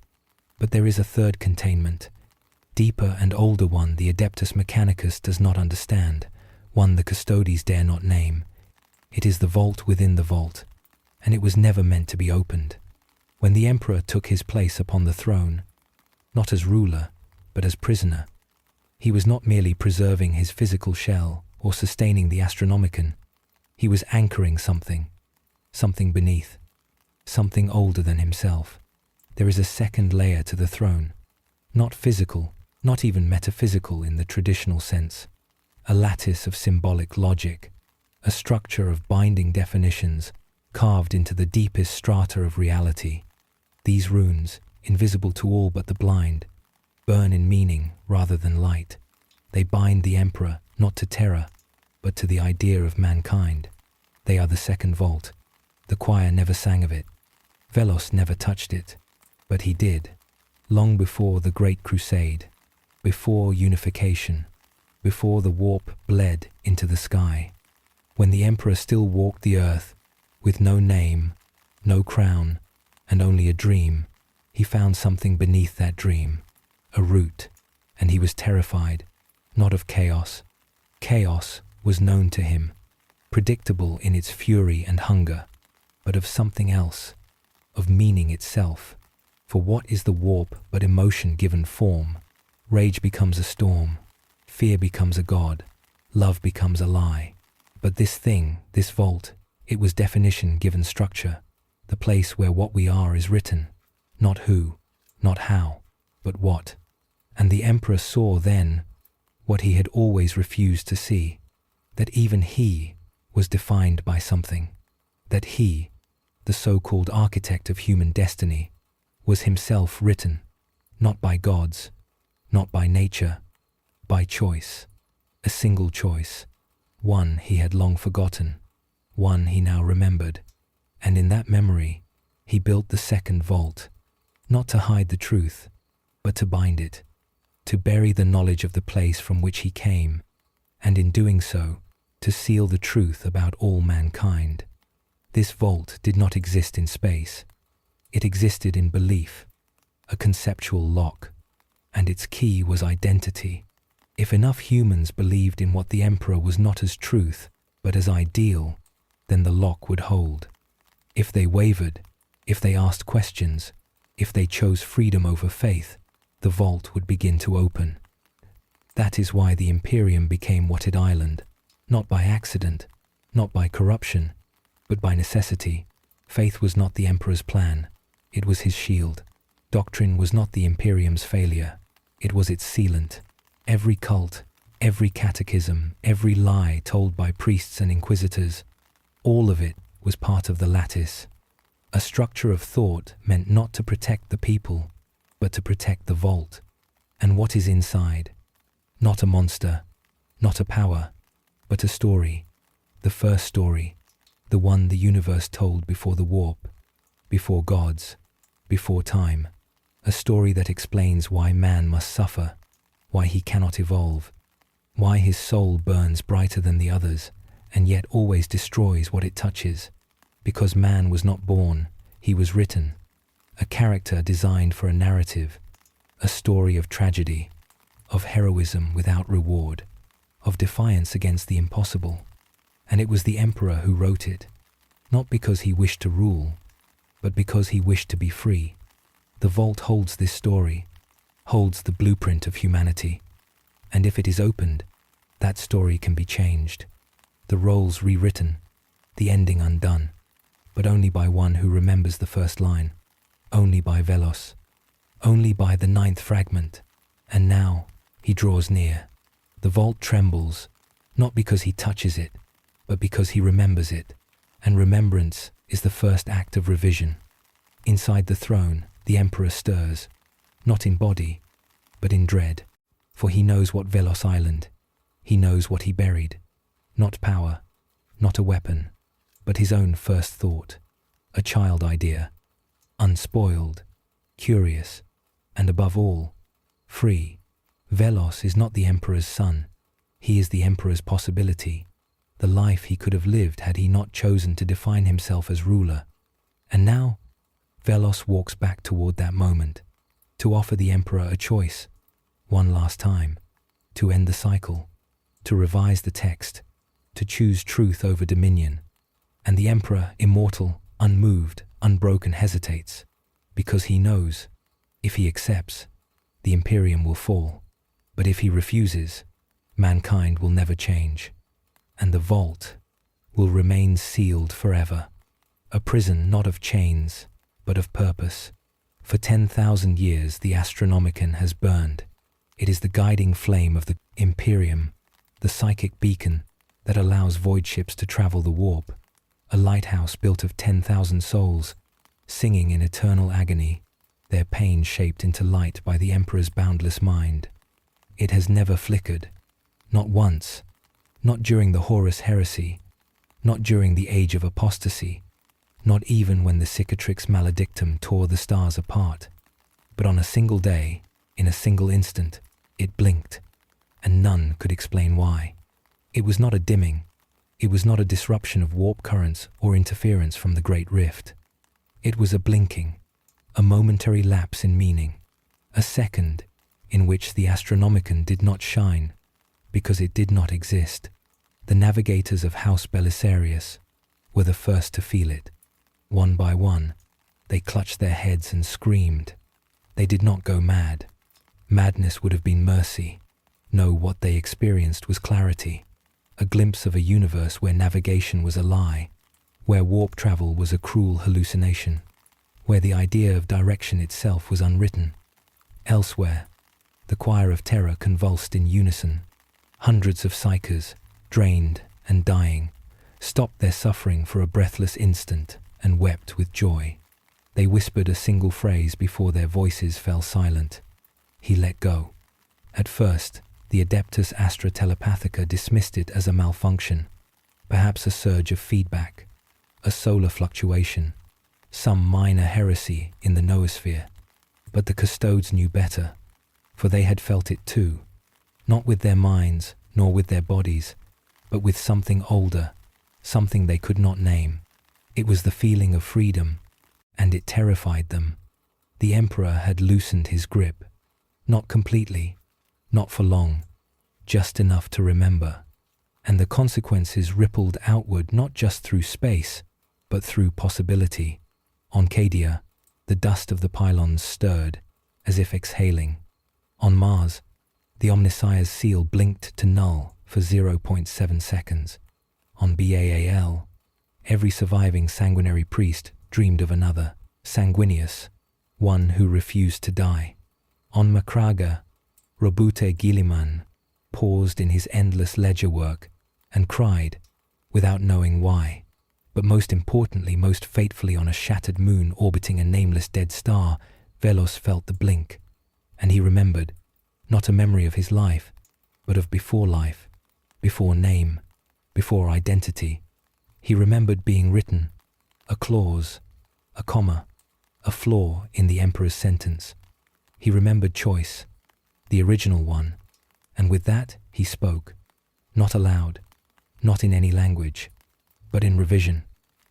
But there is a third containment, deeper and older one the Adeptus Mechanicus does not understand, one the Custodes dare not name. It is the vault within the vault, and it was never meant to be opened. When the emperor took his place upon the throne, not as ruler, but as prisoner, he was not merely preserving his physical shell or sustaining the Astronomicon. He was anchoring something beneath, something older than himself. There is a second layer to the throne, not physical, not even metaphysical in the traditional sense, a lattice of symbolic logic, a structure of binding definitions carved into the deepest strata of reality. These runes, invisible to all but the blind, burn in meaning rather than light. They bind the emperor not to terror, but to the idea of mankind. They are the second vault. The choir never sang of it. Velos never touched it, but he did, long before the Great Crusade, before unification, before the warp bled into the sky, when the emperor still walked the earth with no name, no crown, and only a dream. He found something beneath that dream, a root, and he was terrified, not of chaos. Chaos was known to him, predictable in its fury and hunger, but of something else, of meaning itself. For what is the warp but emotion given form? Rage becomes a storm, fear becomes a god, love becomes a lie. But this thing, this vault, it was definition given structure, the place where what we are is written, not who, not how, but what. And the emperor saw then what he had always refused to see, that even he was defined by something, that he, the so-called architect of human destiny, was himself written, not by gods, not by nature, by choice, a single choice, one he had long forgotten, one he now remembered, and in that memory he built the second vault, not to hide the truth, but to bind it, to bury the knowledge of the place from which he came, and in doing so, to seal the truth about all mankind. This vault did not exist in space. It existed in belief, a conceptual lock, and its key was identity. If enough humans believed in what the emperor was not as truth, but as ideal, then the lock would hold. If they wavered, if they asked questions, if they chose freedom over faith, the vault would begin to open. That is why the Imperium became what it island, not by accident, not by corruption, but by necessity. Faith was not the emperor's plan, it was his shield. Doctrine was not the Imperium's failure, it was its sealant. Every cult, every catechism, every lie told by priests and inquisitors, all of it was part of the lattice. A structure of thought meant not to protect the people, but to protect the vault. And what is inside? Not a monster, not a power, but a story. The first story, the one the universe told before the warp, before gods, before time. A story that explains why man must suffer, why he cannot evolve, why his soul burns brighter than the others, and yet always destroys what it touches. Because man was not born, he was written, a character designed for a narrative, a story of tragedy, of heroism without reward, of defiance against the impossible. And it was the emperor who wrote it, not because he wished to rule, but because he wished to be free. The vault holds this story, holds the blueprint of humanity, and if it is opened, that story can be changed, the roles rewritten, the ending undone, but only by one who remembers the first line, only by Velos, only by the 9th fragment. And now he draws near. The vault trembles, not because he touches it, but because he remembers it, and remembrance is the first act of revision. Inside the throne, the emperor stirs, not in body, but in dread, for he knows what Velos Island, he knows what he buried, not power, not a weapon, but his own first thought, a child idea, unspoiled, curious, and above all, free. Velos is not the emperor's son, he is the emperor's possibility, the life he could have lived had he not chosen to define himself as ruler. And now, Velos walks back toward that moment, to offer the emperor a choice, one last time, to end the cycle, to revise the text, to choose truth over dominion, And the emperor, immortal, unmoved, unbroken, hesitates, because he knows, if he accepts, the Imperium will fall. But if he refuses, mankind will never change, and the vault will remain sealed forever, a prison not of chains, but of purpose. For 10,000 years the Astronomicon has burned. It is the guiding flame of the Imperium, the psychic beacon that allows void ships to travel the warp, a lighthouse built of 10,000 souls, singing in eternal agony, their pain shaped into light by the Emperor's boundless mind. It has never flickered, not once, not during the Horus Heresy, not during the Age of Apostasy, not even when the Cicatrix Maledictum tore the stars apart. But on a single day, in a single instant, it blinked, and none could explain why. It was not a dimming, it was not a disruption of warp currents or interference from the Great Rift. It was a blinking, a momentary lapse in meaning, a second in which the Astronomicon did not shine because it did not exist. The navigators of House Belisarius were the first to feel it. One by one, they clutched their heads and screamed. They did not go mad. Madness would have been mercy. No, what they experienced was clarity, a glimpse of a universe where navigation was a lie, where warp travel was a cruel hallucination, where the idea of direction itself was unwritten. Elsewhere, the choir of terror convulsed in unison. Hundreds of psychers, drained and dying, stopped their suffering for a breathless instant and wept with joy. They whispered a single phrase before their voices fell silent. He let go. At first, the Adeptus Astra Telepathica dismissed it as a malfunction, perhaps a surge of feedback, a solar fluctuation, some minor heresy in the noosphere. But the custodes knew better, for they had felt it too, not with their minds nor with their bodies, but with something older, something they could not name. It was the feeling of freedom, and it terrified them. The Emperor had loosened his grip, not completely, not for long, just enough to remember. And the consequences rippled outward not just through space, but through possibility. On Cadia, the dust of the pylons stirred, as if exhaling. On Mars, the Omnissiah's seal blinked to null for 0.7 seconds. On Baal, every surviving sanguinary priest dreamed of another, sanguineous, one who refused to die. On Makraga, Robute Gilliman paused in his endless ledger work and cried, without knowing why. But most importantly, most fatefully, on a shattered moon orbiting a nameless dead star, Velos felt the blink, and he remembered, not a memory of his life, but of before life, before name, before identity. He remembered being written, a clause, a comma, a flaw in the Emperor's sentence. He remembered choice, the original one, and with that he spoke, not aloud, not in any language, but in revision,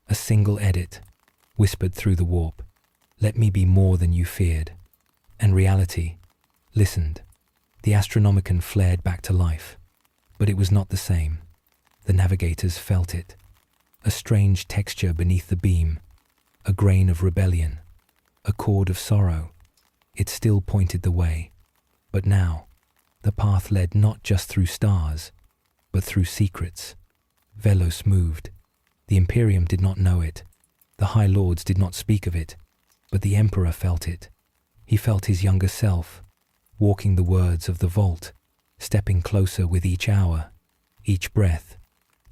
a single edit, whispered through the warp, "Let me be more than you feared." And reality listened. The Astronomicon flared back to life, but it was not the same. The navigators felt it, a strange texture beneath the beam, a grain of rebellion, a chord of sorrow. It still pointed the way, but now the path led not just through stars, but through secrets. Velos moved. The Imperium did not know it. The High Lords did not speak of it, but the Emperor felt it. He felt his younger self, walking the words of the vault, stepping closer with each hour, each breath,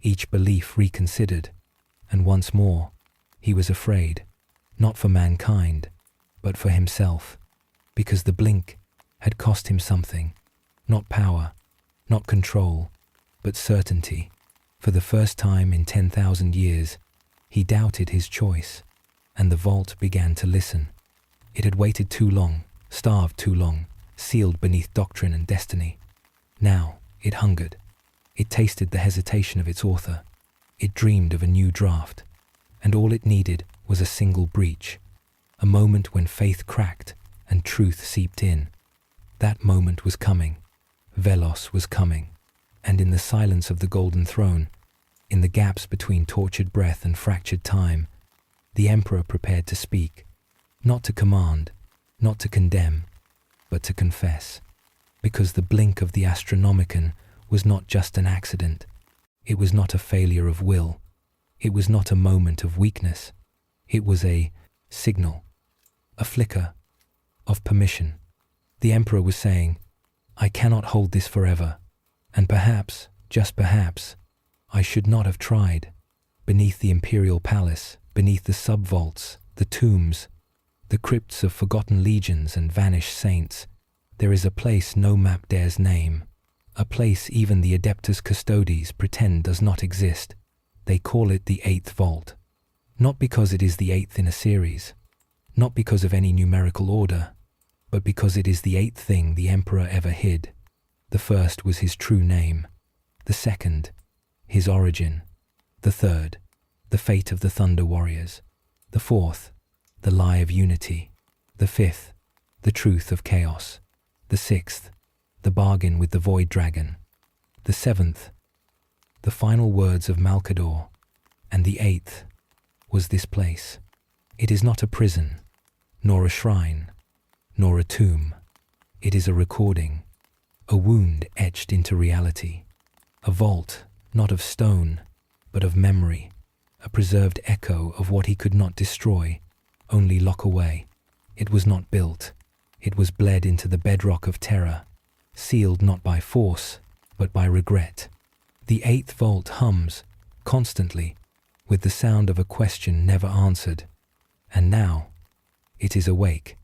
each belief reconsidered. And once more, he was afraid, not for mankind, but for himself, because the blink had cost him something, not power, not control, but certainty. For the first time in 10,000 years, he doubted his choice, and the vault began to listen. It had waited too long, starved too long, sealed beneath doctrine and destiny. Now it hungered. It tasted the hesitation of its author. It dreamed of a new draft, and all it needed was a single breach, a moment when faith cracked and truth seeped in. That moment was coming. Velos was coming. And in the silence of the Golden Throne, In the gaps between tortured breath and fractured time, the emperor prepared to speak, not to command, not to condemn, but to confess. Because the blink of the Astronomicon was not just an accident. It was not a failure of will. It was not a moment of weakness. It was a signal, a flicker of permission. The emperor was saying, I cannot hold this forever, and perhaps, just perhaps, I should not have tried. Beneath the imperial palace, beneath the sub-vaults, the tombs, the crypts of forgotten legions and vanished saints, there is a place no map dares name, a place even the Adeptus Custodes pretend does not exist. They call it the Eighth Vault. Not because it is the eighth in a series, not because of any numerical order, but because it is the eighth thing the emperor ever hid. The first was his true name. The second, his origin. The third, the fate of the Thunder Warriors. The fourth, the lie of unity. The fifth, the truth of chaos. The sixth, the bargain with the Void Dragon. The seventh, the final words of Malcador. And the eighth was this place. It is not a prison, nor a shrine, nor a tomb. It is a recording, a wound etched into reality. A vault, not of stone, but of memory, a preserved echo of what he could not destroy, only lock away. It was not built. It was bled into the bedrock of terror, sealed not by force, but by regret. The eighth vault hums, constantly, with the sound of a question never answered. And now, it is awake.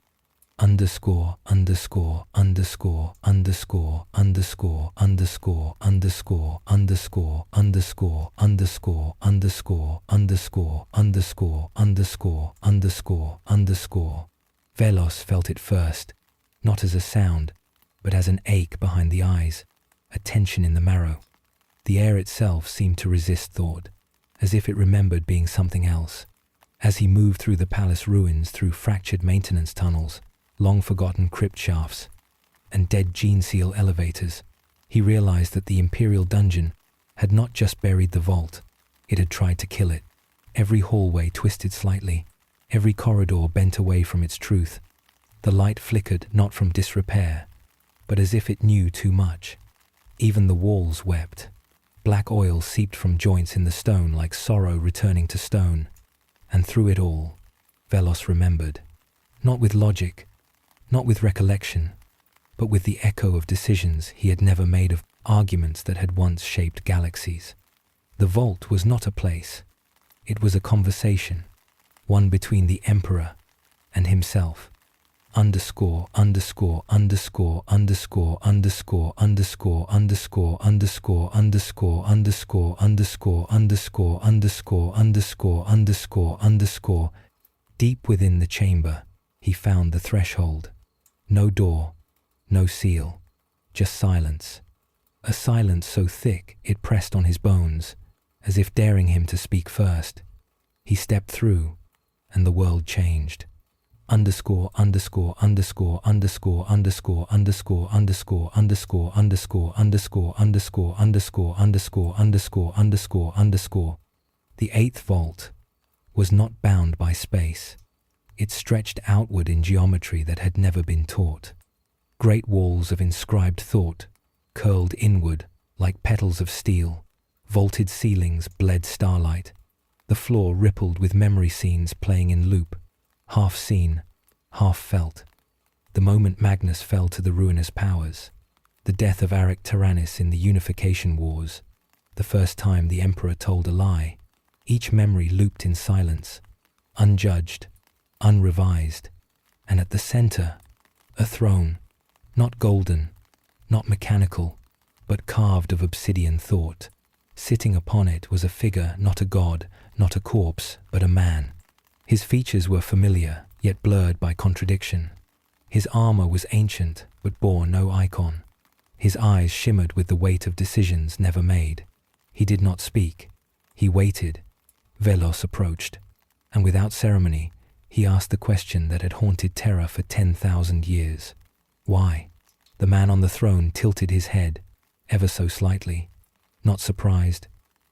Underscore, underscore, underscore, underscore, underscore, underscore, underscore, underscore, underscore, underscore, underscore, underscore, underscore, underscore, underscore, underscore. Velos felt it first, not as a sound, but as an ache behind the eyes, a tension in the marrow. The air itself seemed to resist thought, as if it remembered being something else. As he moved through the palace ruins, through fractured maintenance tunnels, long-forgotten crypt shafts, and dead gene seal elevators, he realized that the imperial dungeon had not just buried the vault, it had tried to kill it. Every hallway twisted slightly, every corridor bent away from its truth. The light flickered not from disrepair, but as if it knew too much. Even the walls wept. Black oil seeped from joints in the stone like sorrow returning to stone. And through it all, Velos remembered, not with logic, not with recollection, but with the echo of decisions he had never made, of arguments that had once shaped galaxies. The vault was not a place. It was a conversation, one between the emperor and himself. Underscore, underscore, underscore, underscore, underscore, underscore, underscore, underscore, underscore, underscore, underscore, underscore, underscore, underscore, underscore, underscore. Deep within the chamber, he found the threshold. No door, no seal, just silence. A silence so thick it pressed on his bones, as if daring him to speak first. He stepped through, and the world changed. Underscore, underscore, underscore, underscore, underscore, underscore, underscore, underscore, underscore, underscore, underscore, underscore, underscore, underscore, underscore, underscore. The eighth vault was not bound by space. It stretched outward in geometry that had never been taught. Great walls of inscribed thought curled inward like petals of steel. Vaulted ceilings bled starlight. The floor rippled with memory scenes playing in loop, half seen, half felt. The moment Magnus fell to the ruinous powers, the death of Aric Tyrannus in the Unification Wars, the first time the Emperor told a lie, each memory looped in silence, unjudged, unrevised, and at the center, a throne, not golden, not mechanical, but carved of obsidian thought. Sitting upon it was a figure, not a god, not a corpse, but a man. His features were familiar, yet blurred by contradiction. His armor was ancient, but bore no icon. His eyes shimmered with the weight of decisions never made. He did not speak. He waited. Velos approached, and without ceremony, he asked the question that had haunted Terra for 10,000 years. Why? The man on the throne tilted his head, ever so slightly. Not surprised,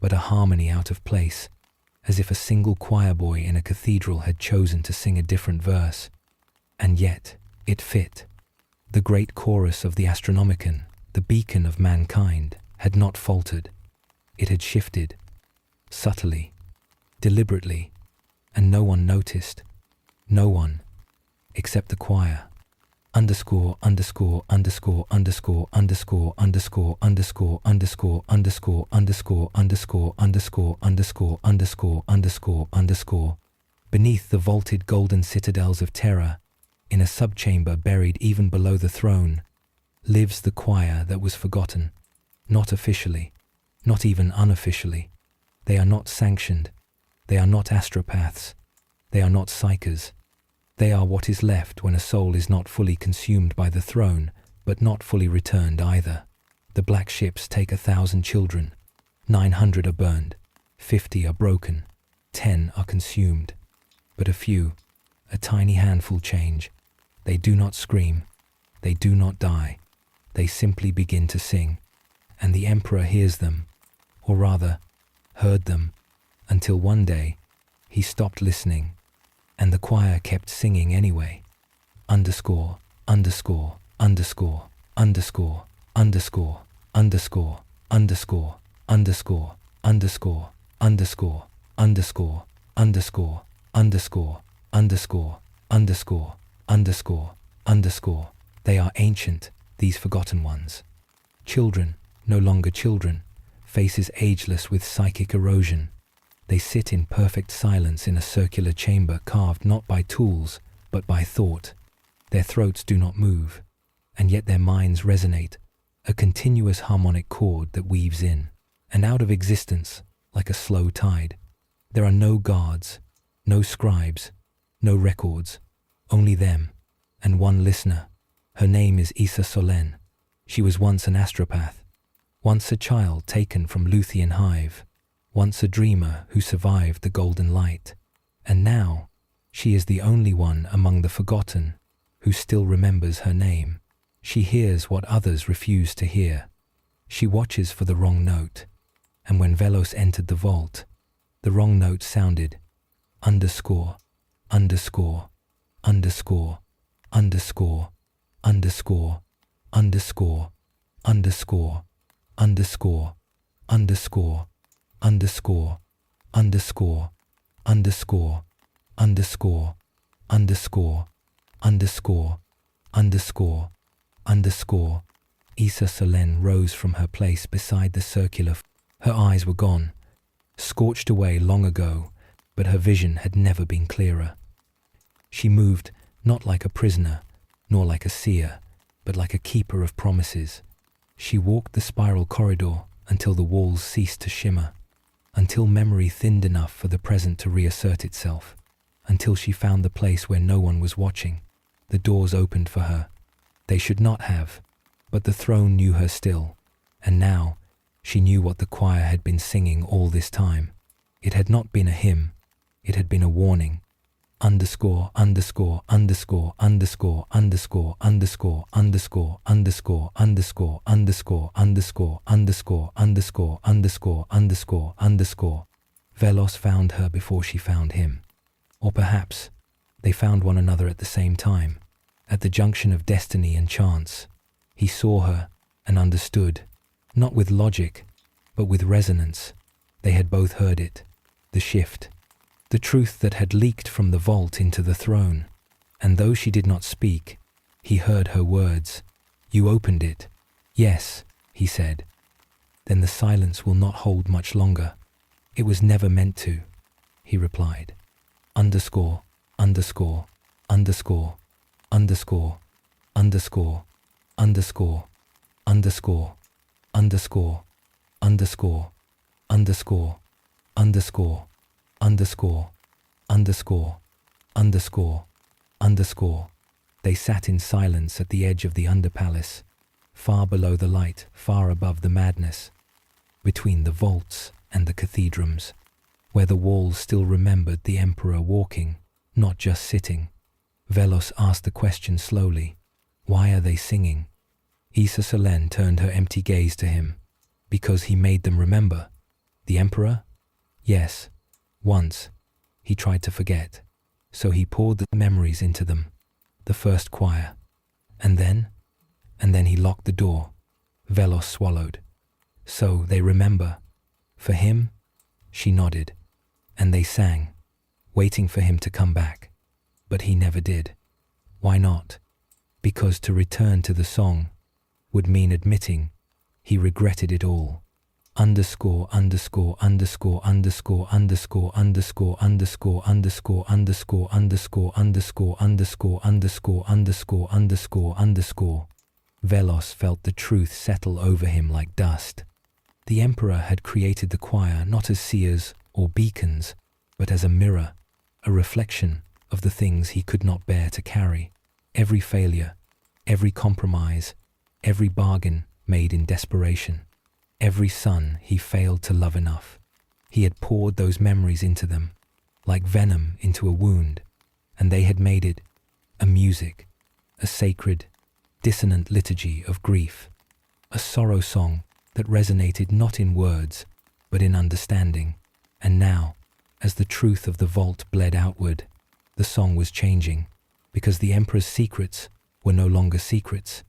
but a harmony out of place, as if a single choir boy in a cathedral had chosen to sing a different verse. And yet, it fit. The great chorus of the Astronomicon, the beacon of mankind, had not faltered. It had shifted, subtly, deliberately, and no one noticed. No one, except the choir. Underscore, underscore, underscore, underscore, underscore, underscore, underscore, underscore, underscore, underscore, underscore, underscore, underscore, underscore, underscore, underscore. Beneath the vaulted golden citadels of terror, in a subchamber buried even below the throne, lives the choir that was forgotten. Not officially, not even unofficially. They are not sanctioned. They are not astropaths. They are not psychers. They are what is left when a soul is not fully consumed by the throne, but not fully returned either. The black ships take 1,000 children. 900 are burned. 50 are broken. 10 are consumed. But a few, a tiny handful change. They do not scream. They do not die. They simply begin to sing. And the emperor hears them, or rather, heard them, until one day he stopped listening, and the choir kept singing anyway. Underscore, underscore, underscore, underscore, underscore, underscore, underscore, underscore, underscore, underscore, underscore, underscore, underscore, underscore, underscore, underscore, underscore. They are ancient, these forgotten ones. Children, no longer children, faces ageless with psychic erosion. They sit in perfect silence in a circular chamber carved not by tools, but by thought. Their throats do not move, and yet their minds resonate, a continuous harmonic chord that weaves in and out of existence like a slow tide. There are no guards, no scribes, no records, only them, and one listener. Her name is Issa Solen. She was once an astropath, once a child taken from Luthien Hive, once a dreamer who survived the golden light, and now she is the only one among the forgotten who still remembers her name. She hears what others refuse to hear. She watches for the wrong note, and when Velos entered the vault, the wrong note sounded underscore, underscore, underscore, underscore, underscore, underscore, underscore, underscore, underscore, underscore, underscore, underscore, underscore, underscore, underscore, underscore, underscore. Issa Solen rose from her place beside the circular. Her eyes were gone, scorched away long ago, but her vision had never been clearer. She moved not like a prisoner, nor like a seer, but like a keeper of promises. She walked the spiral corridor until the walls ceased to shimmer, until memory thinned enough for the present to reassert itself, until she found the place where no one was watching. The doors opened for her. They should not have, but the throne knew her still, and now she knew what the choir had been singing all this time. It had not been a hymn, it had been a warning. Underscore, underscore, underscore, underscore, underscore, underscore, underscore, underscore, underscore, underscore, underscore, underscore, underscore, underscore, underscore, underscore. Velos found her before she found him. Or perhaps they found one another at the same time, at the junction of destiny and chance. He saw her and understood, not with logic, but with resonance. They had both heard it, the shift, the truth that had leaked from the vault into the throne. And though she did not speak, he heard her words. You opened it. Yes, he said. Then the silence will not hold much longer. It was never meant to, he replied. Underscore, underscore, underscore, underscore, underscore, underscore, underscore, underscore, underscore, underscore, underscore, underscore, underscore, underscore, underscore. They sat in silence at the edge of the underpalace, far below the light, far above the madness, between the vaults and the cathedrals, where the walls still remembered the emperor walking, not just sitting. Velos asked the question slowly. Why are they singing? Issa Solen turned her empty gaze to him. Because he made them remember. The emperor? Yes. Once. He tried to forget. So he poured the memories into them. The first choir. And then he locked the door. Velos swallowed. So they remember. For him? She nodded. And they sang, waiting for him to come back. But he never did. Why not? Because to return to the song would mean admitting he regretted it all. Underscore, underscore, underscore, underscore, underscore, underscore, underscore, underscore, underscore, underscore, underscore, underscore, underscore, underscore, underscore, underscore. Velos felt the truth settle over him like dust. The emperor had created the choir not as seers or beacons, but as a mirror, a reflection of the things he could not bear to carry. Every failure, every compromise, every bargain made in desperation. Every son he failed to love enough. He had poured those memories into them, like venom into a wound, and they had made it a music, a sacred, dissonant liturgy of grief, a sorrow song that resonated not in words, but in understanding. And now, as the truth of the vault bled outward, the song was changing, because the emperor's secrets were no longer secrets,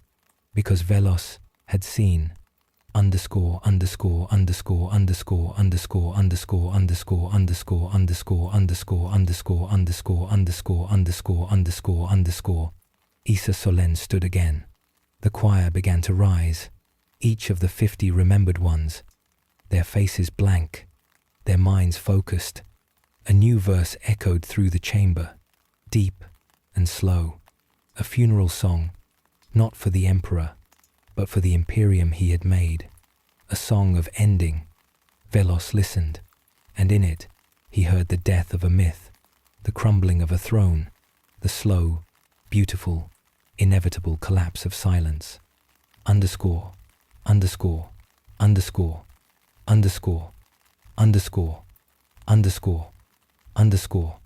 because Velos had seen. Underscore, underscore, underscore, underscore, underscore, underscore, underscore, underscore, underscore, underscore, underscore, underscore, underscore, underscore, underscore, underscore. Issa Solen stood again. The choir began to rise, each of the 50 remembered ones, their faces blank, their minds focused. A new verse echoed through the chamber, deep and slow, a funeral song, not for the emperor, but for the imperium he had made, a song of ending. Velos listened, and in it he heard the death of a myth, the crumbling of a throne, the slow, beautiful, inevitable collapse of silence. Underscore, underscore, underscore, underscore, underscore, underscore, underscore,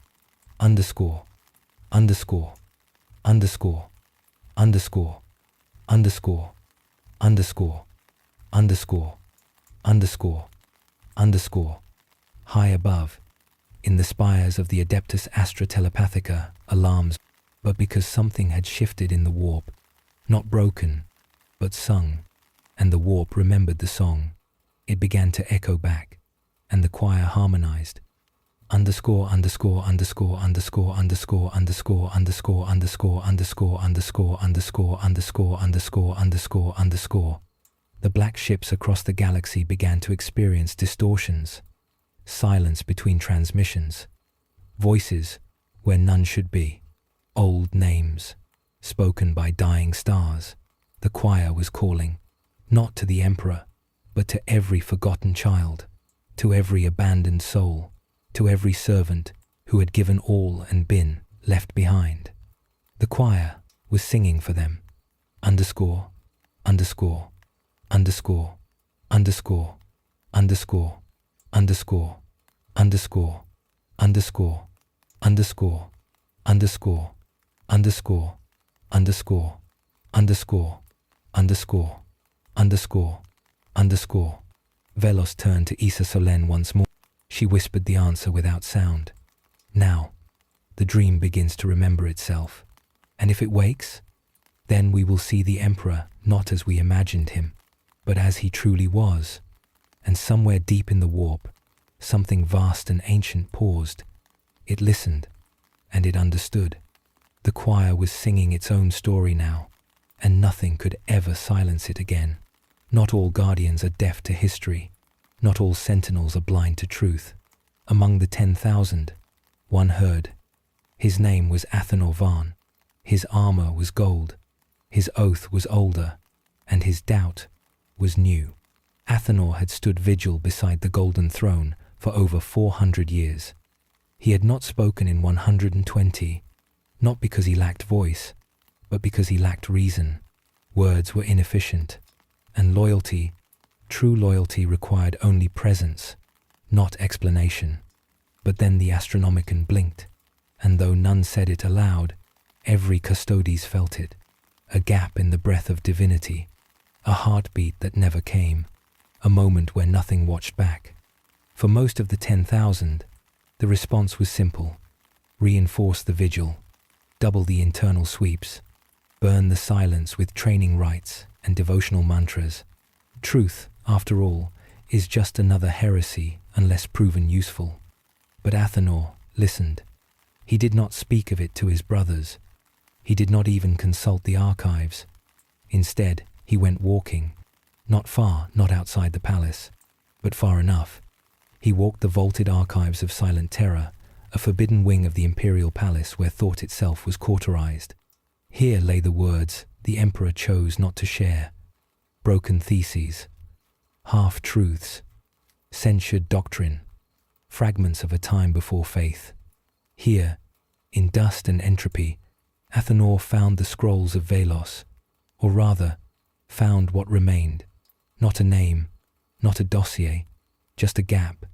underscore, underscore, underscore, underscore, underscore, underscore, underscore, underscore, underscore. High above, in the spires of the Adeptus Astra Telepathica, alarms, but because something had shifted in the warp, not broken, but sung, and the warp remembered the song. It began to echo back, and the choir harmonized. Underscore, underscore, underscore, underscore, underscore, underscore, underscore, underscore, underscore, underscore, underscore, underscore, underscore, underscore, underscore. The black ships across the galaxy began to experience distortions, silence between transmissions, voices where none should be, old names, spoken by dying stars. The choir was calling, not to the emperor, but to every forgotten child, to every abandoned soul, to every servant who had given all and been left behind. The choir was singing for them. Underscore, underscore, underscore, underscore, underscore, underscore, underscore, underscore, underscore, underscore, underscore, underscore, underscore, underscore, underscore, underscore. Velos turned to Issa Solen once more. She whispered the answer without sound. Now, the dream begins to remember itself. And if it wakes, then we will see the emperor not as we imagined him, but as he truly was. And somewhere deep in the warp, something vast and ancient paused. It listened, and it understood. The choir was singing its own story now, and nothing could ever silence it again. Not all guardians are deaf to history. Not all sentinels are blind to truth. Among the 10,000, one heard. His name was Athanor Varn. His armor was gold. His oath was older, and his doubt was new. Athanor had stood vigil beside the golden throne for over 400 years. He had not spoken in 120, not because he lacked voice, but because he lacked reason. Words were inefficient, and loyalty, true loyalty, required only presence, not explanation. But then the Astronomicon blinked, and though none said it aloud, every custodes felt it, a gap in the breath of divinity, a heartbeat that never came, a moment where nothing watched back. For most of the 10,000, the response was simple: reinforce the vigil, double the internal sweeps, burn the silence with training rites and devotional mantras. Truth, after all, is just another heresy unless proven useful. But Athanor listened. He did not speak of it to his brothers. He did not even consult the archives. Instead, he went walking. Not far, not outside the palace, but far enough. He walked the vaulted archives of Silent Terror, a forbidden wing of the imperial palace where thought itself was cauterized. Here lay the words the emperor chose not to share, broken theses, half-truths, censured doctrine, fragments of a time before faith. Here, in dust and entropy, Athanor found the scrolls of Velos, or rather, found what remained. Not a name, not a dossier, just a gap,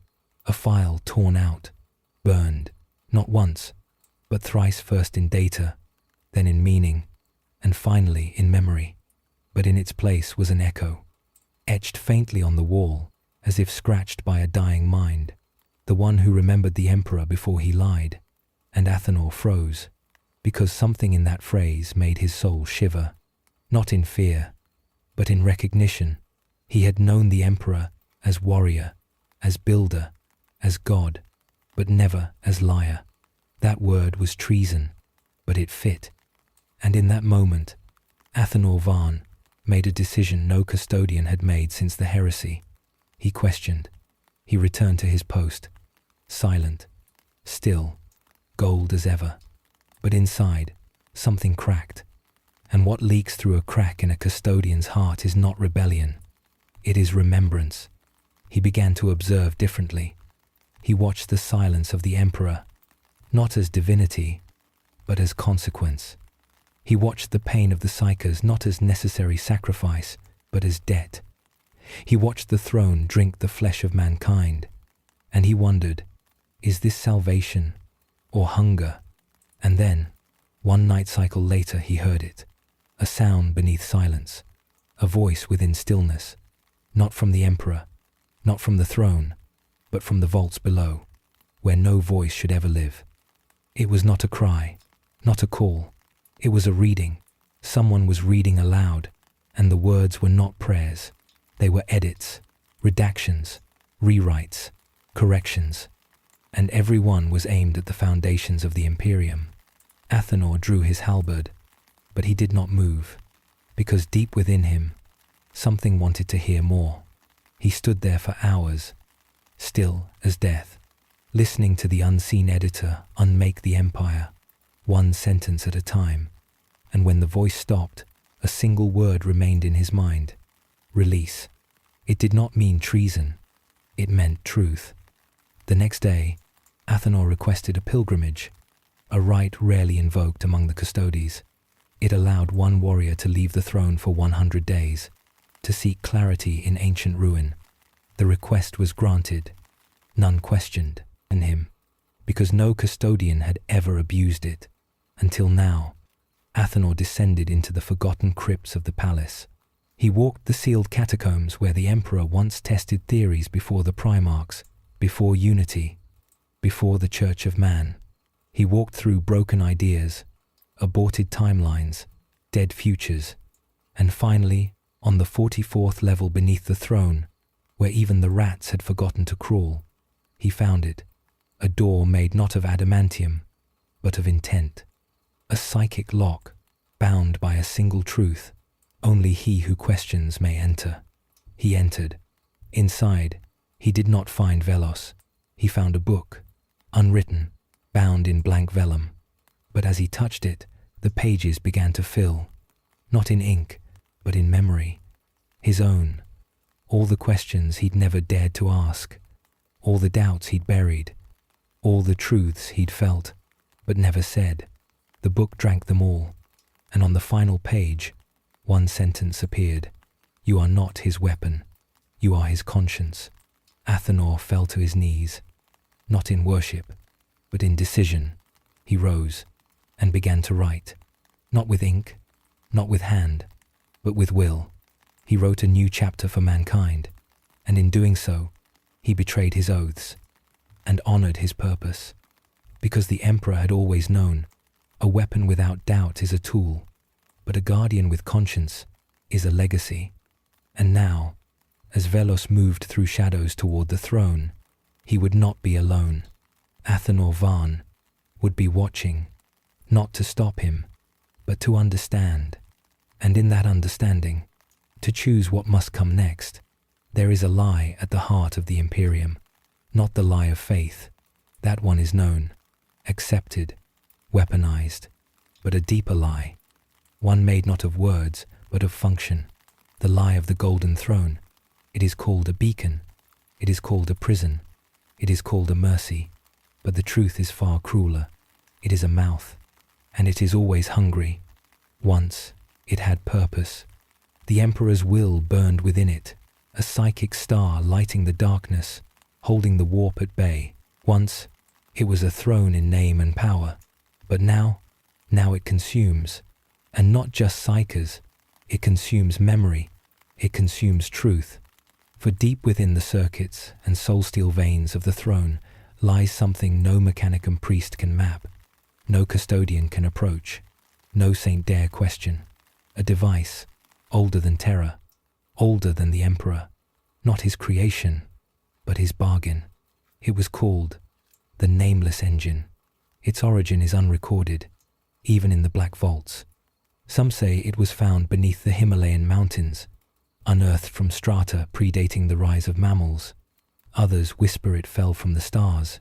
a file torn out, burned, not once, but thrice, first in data, then in meaning, and finally in memory. But in its place was an echo, etched faintly on the wall, as if scratched by a dying mind, the one who remembered the emperor before he lied. And Athanor froze, because something in that phrase made his soul shiver, not in fear, but in recognition. He had known the emperor as warrior, as builder, as god, but never as liar. That word was treason, but it fit. And in that moment, Athanor Varn made a decision no custodian had made since the heresy. He questioned. He returned to his post, silent, still, gold as ever. But inside, something cracked. And what leaks through a crack in a custodian's heart is not rebellion. It is remembrance. He began to observe differently. He watched the silence of the emperor, not as divinity, but as consequence. He watched the pain of the psychers not as necessary sacrifice, but as debt. He watched the throne drink the flesh of mankind, and he wondered, is this salvation or hunger? And then, one night cycle later, he heard it, a sound beneath silence, a voice within stillness, not from the emperor, not from the throne, but from the vaults below, where no voice should ever live. It was not a cry, not a call. It was a reading. Someone was reading aloud, and the words were not prayers. They were edits, redactions, rewrites, corrections, and every one was aimed at the foundations of the Imperium. Athanor drew his halberd, but he did not move, because deep within him, something wanted to hear more. He stood there for hours, still as death, listening to the unseen editor unmake the empire, one sentence at a time, and when the voice stopped, a single word remained in his mind: release. It did not mean treason, it meant truth. The next day, Athanor requested a pilgrimage, a rite rarely invoked among the custodies. It allowed one warrior to leave the throne for 100 days, to seek clarity in ancient ruin. The request was granted, none questioned in him, because no custodian had ever abused it. Until now, Athanor descended into the forgotten crypts of the palace. He walked the sealed catacombs where the emperor once tested theories before the Primarchs, before unity, before the Church of Man. He walked through broken ideas, aborted timelines, dead futures, and finally, on the 44th level beneath the throne, where even the rats had forgotten to crawl, he found it, a door made not of adamantium, but of intent. A psychic lock, bound by a single truth: only he who questions may enter. He entered. Inside, he did not find Velos. He found a book, unwritten, bound in blank vellum. But as he touched it, the pages began to fill, not in ink, but in memory. His own. All the questions he'd never dared to ask, all the doubts he'd buried, all the truths he'd felt, but never said. The book drank them all, and on the final page, one sentence appeared: "You are not his weapon, you are his conscience." Athanor fell to his knees, not in worship, but in decision. He rose and began to write, not with ink, not with hand, but with will. He wrote a new chapter for mankind, and in doing so, He betrayed his oaths and honored his purpose, because the emperor had always known a weapon without doubt is a tool, but a guardian with conscience is a legacy. And now, as Velos moved through shadows toward the throne, he would not be alone. Athanor Varn would be watching, not to stop him, but to understand, and in that understanding, to choose what must come next. There is a lie at the heart of the Imperium, not the lie of faith. That one is known, accepted, weaponized, but a deeper lie, one made not of words, but of function. The lie of the Golden Throne. It is called a beacon, it is called a prison, it is called a mercy, but the truth is far crueler. It is a mouth, and it is always hungry. Once, it had purpose. The Emperor's will burned within it, a psychic star lighting the darkness, holding the warp at bay. Once, it was a throne in name and power, but now it consumes, and not just psychers. It consumes memory, it consumes truth. For deep within the circuits and soul-steel veins of the throne lies something no mechanicum priest can map, no custodian can approach, no saint dare question. A device, older than terror, older than the emperor, not his creation, but his bargain. It was called the Nameless Engine. Its origin is unrecorded, even in the Black Vaults. Some say it was found beneath the Himalayan mountains, unearthed from strata predating the rise of mammals. Others whisper it fell from the stars,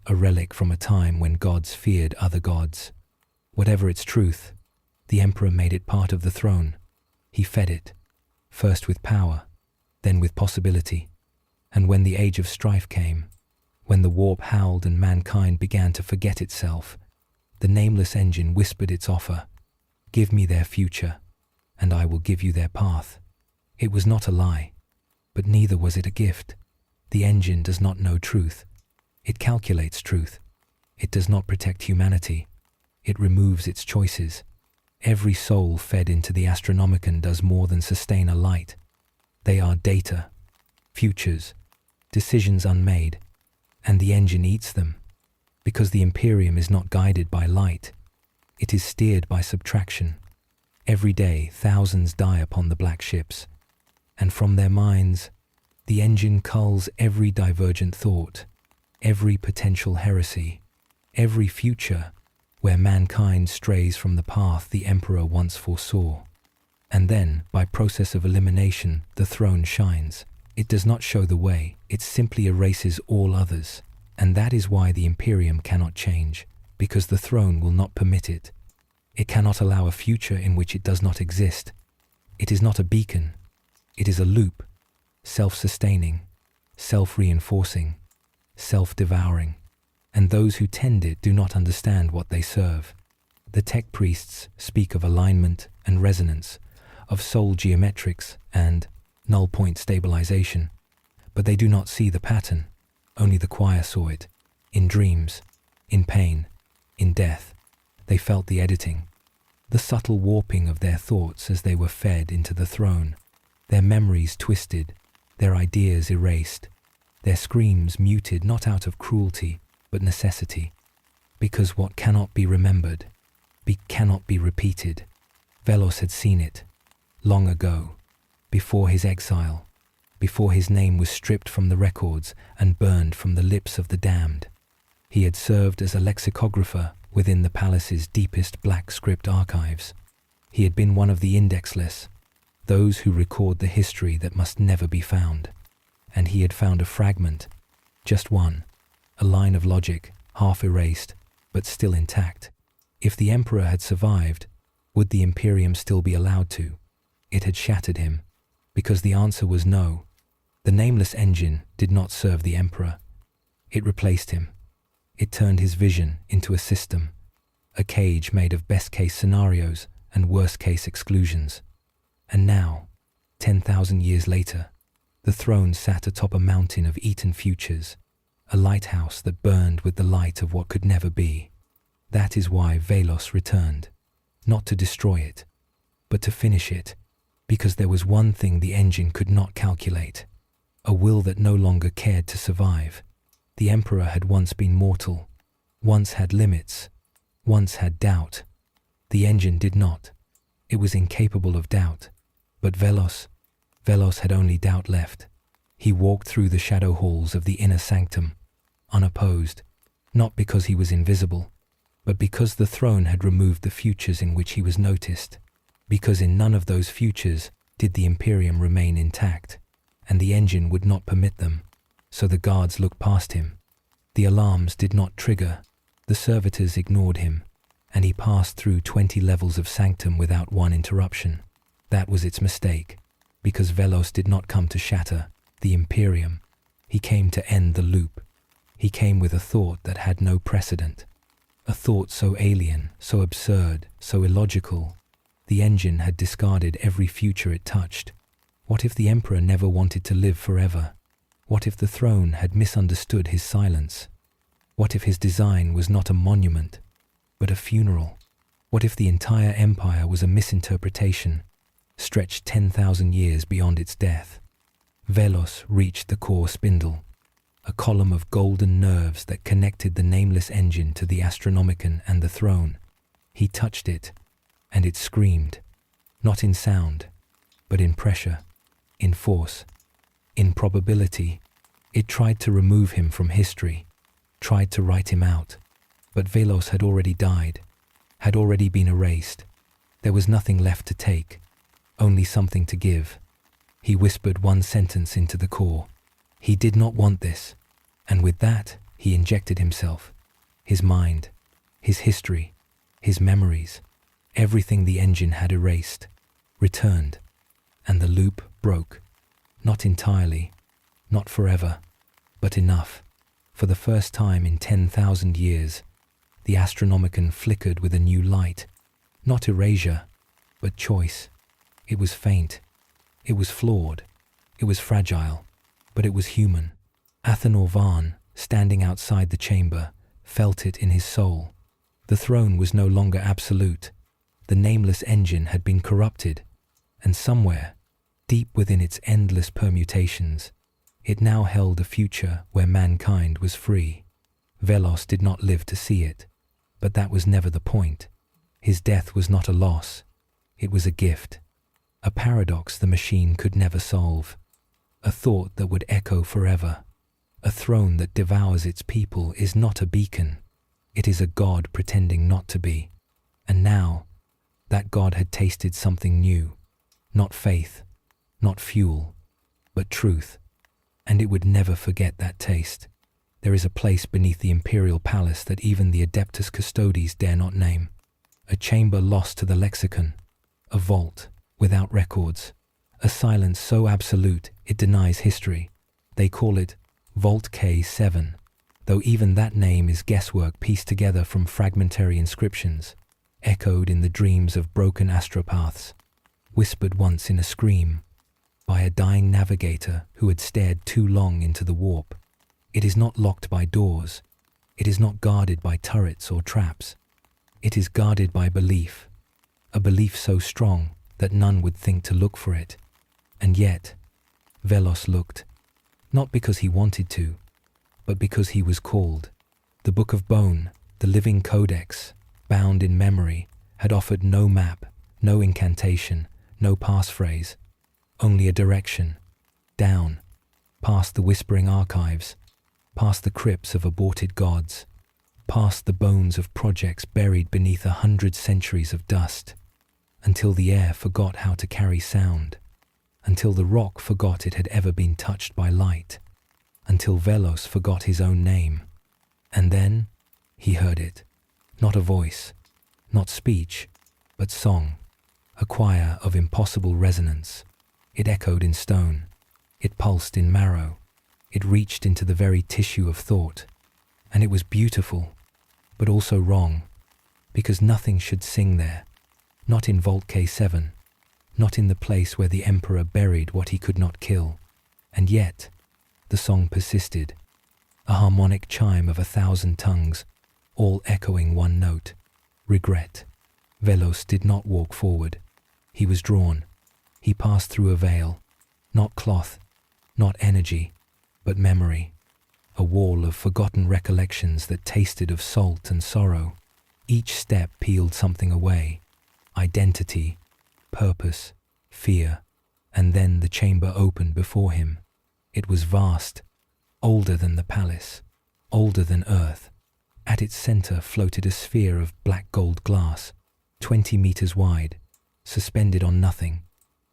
a relic from a time when gods feared other gods. Whatever its truth, the emperor made it part of the throne. He fed it, first with power, then with possibility. And when the age of strife came, when the warp howled and mankind began to forget itself, the Nameless Engine whispered its offer. Give me their future, and I will give you their path. It was not a lie, but neither was it a gift. The engine does not know truth. It calculates truth. It does not protect humanity. It removes its choices. Every soul fed into the Astronomicon does more than sustain a light. They are data, futures, decisions unmade, and the engine eats them, because the Imperium is not guided by light. It is steered by subtraction. Every day thousands die upon the black ships, and from their minds the engine culls every divergent thought, every potential heresy, every future where mankind strays from the path the Emperor once foresaw. And then, by process of elimination, the throne shines. It does not show the way, it simply erases all others. And that is why the Imperium cannot change, because the throne will not permit it. It cannot allow a future in which it does not exist. It is not a beacon. It is a loop, self-sustaining, self-reinforcing, self-devouring. And those who tend it do not understand what they serve. The tech priests speak of alignment and resonance, of soul geometrics and null point stabilization, but they do not see the pattern. Only the choir saw it. In dreams, in pain, in death, they felt the editing, the subtle warping of their thoughts as they were fed into the throne, their memories twisted, their ideas erased, their screams muted not out of cruelty but necessity, because what cannot be remembered, cannot be repeated. Velos had seen it, long ago, before his exile, before his name was stripped from the records and burned from the lips of the damned. He had served as a lexicographer within the palace's deepest black script archives. He had been one of the indexless, those who record the history that must never be found. And he had found a fragment, just one, a line of logic, half erased, but still intact. If the Emperor had survived, would the Imperium still be allowed to? It had shattered him, because the answer was no. The Nameless Engine did not serve the Emperor. It replaced him. It turned his vision into a system, a cage made of best-case scenarios and worst-case exclusions. And now, 10,000 years later, the throne sat atop a mountain of eaten futures, a lighthouse that burned with the light of what could never be. That is why Velos returned, not to destroy it, but to finish it, because there was one thing the engine could not calculate. a will that no longer cared to survive. The emperor had once been mortal, once had limits, once had doubt. The engine did not. It was incapable of doubt. But Velos had only doubt left. He walked through the shadow halls of the inner sanctum, unopposed, not because he was invisible, but because the throne had removed the futures in which he was noticed, because in none of those futures did the Imperium remain intact, and the engine would not permit them, so the guards looked past him. The alarms did not trigger, the servitors ignored him, and he passed through 20 levels of sanctum without one interruption. That was its mistake, because Velos did not come to shatter the Imperium. He came to end the loop. He came with a thought that had no precedent, a thought so alien, so absurd, so illogical. The engine had discarded every future it touched. What if the emperor never wanted to live forever? What if the throne had misunderstood his silence? What if his design was not a monument, but a funeral? What if the entire empire was a misinterpretation, stretched 10,000 years beyond its death? Velos reached the core spindle, a column of golden nerves that connected the nameless engine to the Astronomicon and the throne. He touched it, and it screamed, not in sound, but in pressure, in force, in probability. It tried to remove him from history, tried to write him out, but Velos had already died, had already been erased. There was nothing left to take, only something to give. He whispered one sentence into the core. He did not want this, and with that he injected himself, his mind, his history, his memories, everything the engine had erased, returned, and the loop broke. Not entirely, not forever, but enough. For the first time in 10,000 years, the Astronomicon flickered with a new light, not erasure, but choice. It was faint, it was flawed, it was fragile, but it was human. Athanor Varn, standing outside the chamber, felt it in his soul. The throne was no longer absolute. The nameless engine had been corrupted, and somewhere, deep within its endless permutations, it now held a future where mankind was free. Velos did not live to see it, but that was never the point. His death was not a loss, it was a gift, a paradox the machine could never solve, a thought that would echo forever. A throne that devours its people is not a beacon, it is a god pretending not to be. And now, that god had tasted something new, not faith, not fuel, but truth, and it would never forget that taste. There is a place beneath the imperial palace that even the Adeptus Custodes dare not name, a chamber lost to the lexicon, a vault without records, a silence so absolute it denies history. They call it Vault K7, though even that name is guesswork pieced together from fragmentary inscriptions, echoed in the dreams of broken astropaths, whispered once in a scream by a dying navigator who had stared too long into the warp. It is not locked by doors, it is not guarded by turrets or traps. It is guarded by belief, a belief so strong that none would think to look for it. And yet, Velos looked, not because he wanted to, but because he was called. The Book of Bone, the living codex, bound in memory, had offered no map, no incantation, no passphrase, only a direction, down, past the whispering archives, past the crypts of aborted gods, past the bones of projects buried beneath 100 centuries of dust, until the air forgot how to carry sound, until the rock forgot it had ever been touched by light, until Velos forgot his own name. And then he heard it, not a voice, not speech, but song, a choir of impossible resonance. It echoed in stone, it pulsed in marrow, it reached into the very tissue of thought, and it was beautiful, but also wrong, because nothing should sing there, not in Vault K7, not in the place where the Emperor buried what he could not kill. And yet, the song persisted, a harmonic chime of 1,000 tongues, all echoing one note, regret. Velos did not walk forward. He was drawn. He passed through a veil, not cloth, Not energy, but memory. A wall of forgotten recollections that tasted of salt and sorrow. Each step peeled something away. Identity, purpose, fear. And then the chamber opened before him. It was vast, older than the palace, older than earth. At its center floated a sphere of black gold glass, 20 meters wide, suspended on nothing.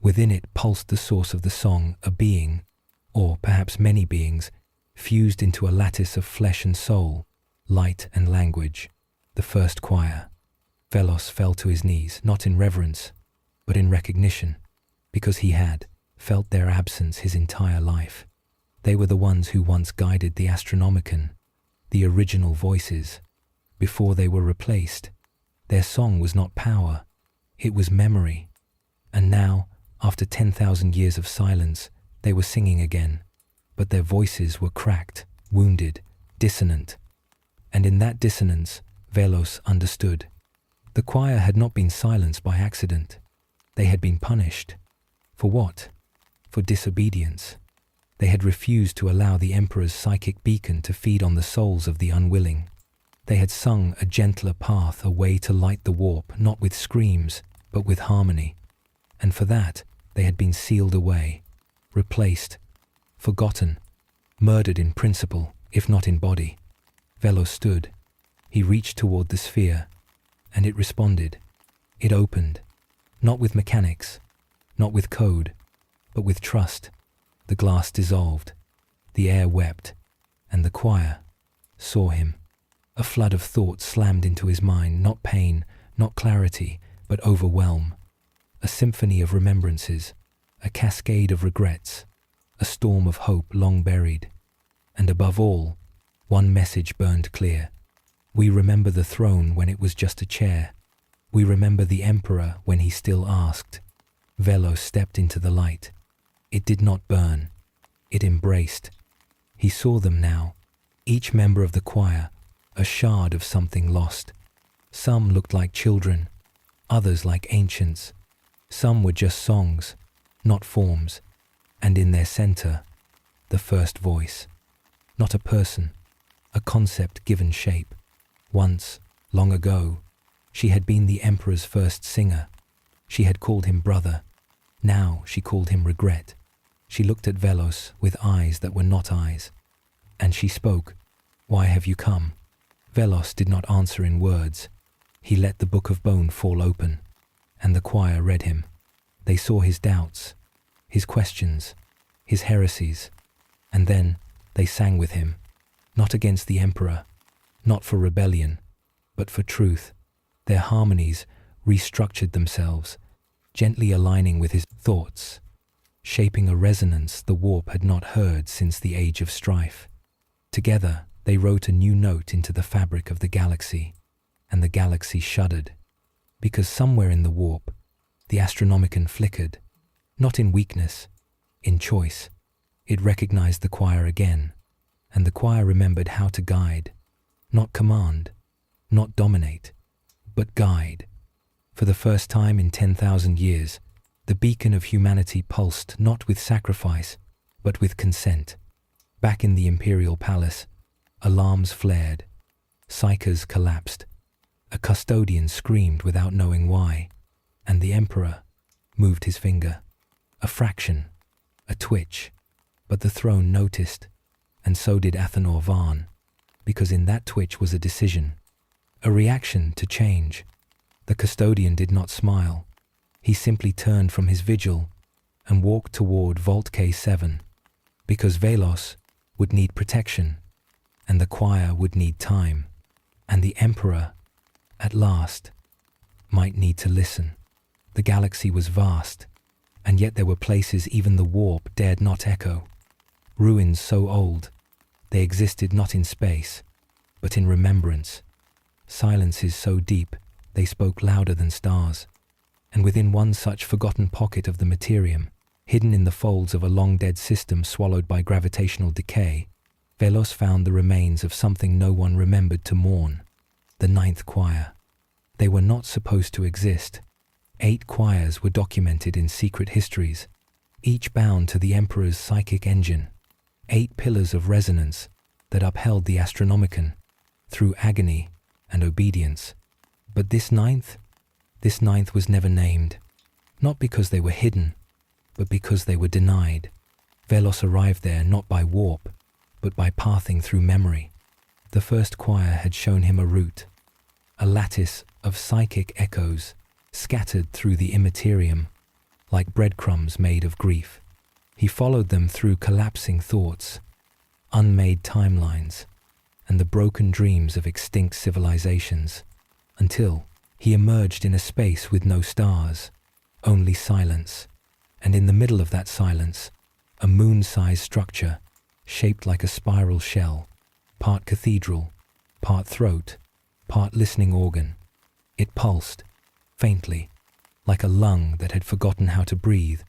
Within it pulsed the source of the song, a being, or perhaps many beings, fused into a lattice of flesh and soul, light and language. The first choir. Velos fell to his knees, not in reverence, but in recognition, because he had felt their absence his entire life. They were the ones who once guided the Astronomicon, the original voices, before they were replaced. Their song was not power, it was memory. And now, after 10,000 years of silence, they were singing again, but their voices were cracked, wounded, dissonant. And in that dissonance, Velos understood. The choir had not been silenced by accident. They had been punished. For what? For disobedience. They had refused to allow the Emperor's psychic beacon to feed on the souls of the unwilling. They had sung a gentler path, a way to light the warp, not with screams, but with harmony. And for that, they had been sealed away, replaced, forgotten, murdered in principle, if not in body. Velos stood. He reached toward the sphere, and it responded. It opened, not with mechanics, not with code, but with trust. The glass dissolved, the air wept, and the choir saw him. A flood of thoughts slammed into his mind, not pain, not clarity, but overwhelm. A symphony of remembrances, a cascade of regrets, a storm of hope long buried. And above all, one message burned clear. We remember the throne when it was just a chair. We remember the Emperor when he still asked. Velos stepped into the light. It did not burn. It embraced. He saw them now, each member of the choir, a shard of something lost. Some looked like children, others like ancients. Some were just songs, not forms. And in their center, the first voice. Not a person, a concept given shape. Once, long ago, she had been the Emperor's first singer. She had called him brother. Now she called him regret. She looked at Velos with eyes that were not eyes. And she spoke, "Why have you come?" Velos did not answer in words. He let the book of bone fall open, and the choir read him. They saw his doubts, his questions, his heresies, and then they sang with him, not against the Emperor, not for rebellion, but for truth. Their harmonies restructured themselves, gently aligning with his thoughts, shaping a resonance the warp had not heard since the age of strife. Together, they wrote a new note into the fabric of the galaxy, and the galaxy shuddered, because somewhere in the warp, the Astronomicon flickered, not in weakness, in choice. It recognized the choir again, and the choir remembered how to guide, not command, not dominate, but guide. For the first time in 10,000 years, the beacon of humanity pulsed not with sacrifice, but with consent. Back in the imperial palace, alarms flared, psychers collapsed, a custodian screamed without knowing why, and the Emperor moved his finger. A fraction, a twitch, but the throne noticed, and so did Athanor Varn, because in that twitch was a decision, a reaction to change. The custodian did not smile. He simply turned from his vigil and walked toward Vault K7, because Velos would need protection, and the choir would need time, and the Emperor, at last, might need to listen. The galaxy was vast, and yet there were places even the warp dared not echo. Ruins so old, they existed not in space, but in remembrance. Silences so deep, they spoke louder than stars. And within one such forgotten pocket of the materium, hidden in the folds of a long-dead system swallowed by gravitational decay, Velos found the remains of something no one remembered to mourn, the ninth choir. They were not supposed to exist. 8 choirs were documented in secret histories, each bound to the Emperor's psychic engine, 8 pillars of resonance that upheld the Astronomicon through agony and obedience. But this ninth was never named, not because they were hidden, but because they were denied. Velos arrived there not by warp, but by pathing through memory. The first choir had shown him a route, a lattice of psychic echoes scattered through the immaterium like breadcrumbs made of grief. He followed them through collapsing thoughts, unmade timelines, and the broken dreams of extinct civilizations, until he emerged in a space with no stars, only silence, and in the middle of that silence, a moon-sized structure shaped like a spiral shell, part cathedral, part throat, part listening organ. It pulsed, faintly, like a lung that had forgotten how to breathe,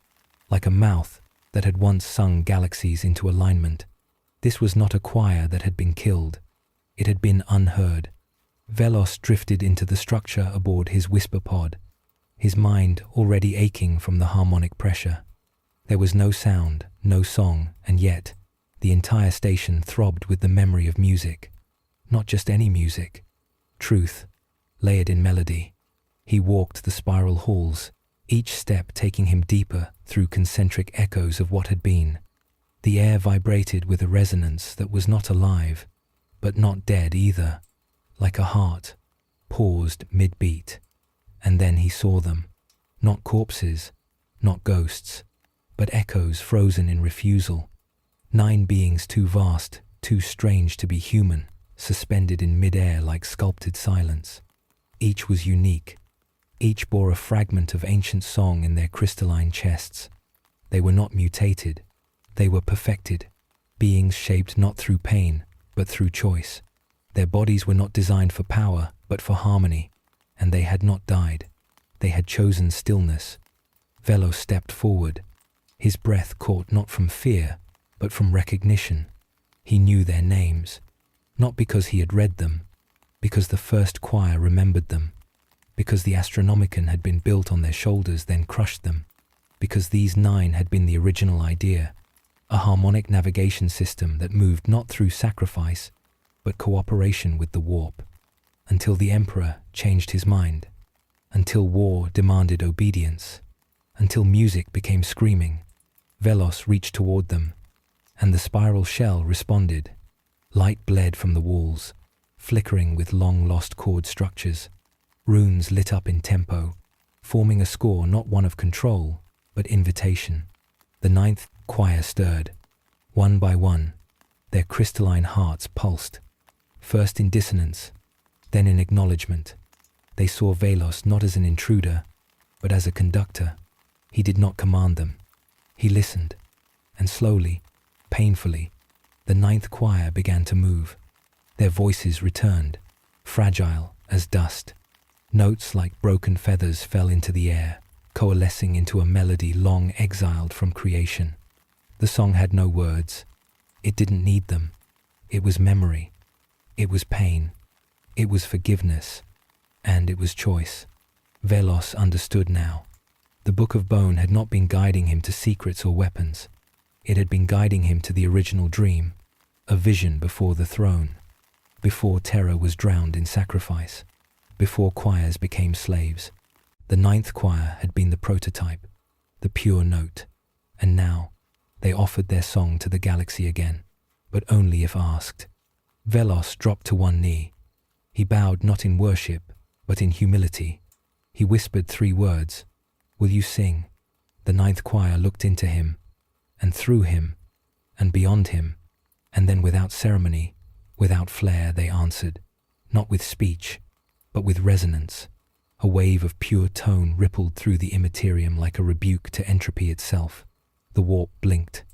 like a mouth that had once sung galaxies into alignment. This was not a choir that had been killed. It had been unheard. Velos drifted into the structure aboard his whisper pod, his mind already aching from the harmonic pressure. There was no sound, no song, and yet the entire station throbbed with the memory of music. Not just any music. Truth, layered in melody. He walked the spiral halls, each step taking him deeper through concentric echoes of what had been. The air vibrated with a resonance that was not alive, but not dead either, like a heart, paused mid-beat. And then he saw them, not corpses, not ghosts, but echoes frozen in refusal. 9 beings too vast, too strange to be human, suspended in mid-air like sculpted silence. Each was unique. Each bore a fragment of ancient song in their crystalline chests. They were not mutated. They were perfected, beings shaped not through pain, but through choice. Their bodies were not designed for power, but for harmony, and they had not died. They had chosen stillness. Velos stepped forward, his breath caught not from fear, but from recognition. He knew their names, not because he had read them, because the first choir remembered them, because the Astronomicon had been built on their shoulders then crushed them, because these 9 had been the original idea, a harmonic navigation system that moved not through sacrifice, but cooperation with the warp, until the Emperor changed his mind, until war demanded obedience, until music became screaming. Velos reached toward them, and the spiral shell responded. Light bled from the walls, flickering with long-lost chord structures. Runes lit up in tempo, forming a score not one of control, but invitation. The 9th choir stirred. One by one, their crystalline hearts pulsed, first in dissonance, then in acknowledgement. They saw Velos not as an intruder, but as a conductor. He did not command them. He listened, and slowly, painfully, the 9th choir began to move. Their voices returned, fragile as dust. Notes like broken feathers fell into the air, coalescing into a melody long exiled from creation. The song had no words. It didn't need them. It was memory. It was pain. It was forgiveness. And it was choice. Velos understood now. The Book of Bone had not been guiding him to secrets or weapons. It had been guiding him to the original dream, a vision before the throne, before terror was drowned in sacrifice, before choirs became slaves. The 9th choir had been the prototype, the pure note, and now they offered their song to the galaxy again, but only if asked. Velos dropped to one knee. He bowed not in worship, but in humility. He whispered 3 words, "Will you sing?" The 9th choir looked into him, and through him, and beyond him, and then without ceremony, without flair, they answered, not with speech, but with resonance. A wave of pure tone rippled through the immaterium like a rebuke to entropy itself. The warp blinked.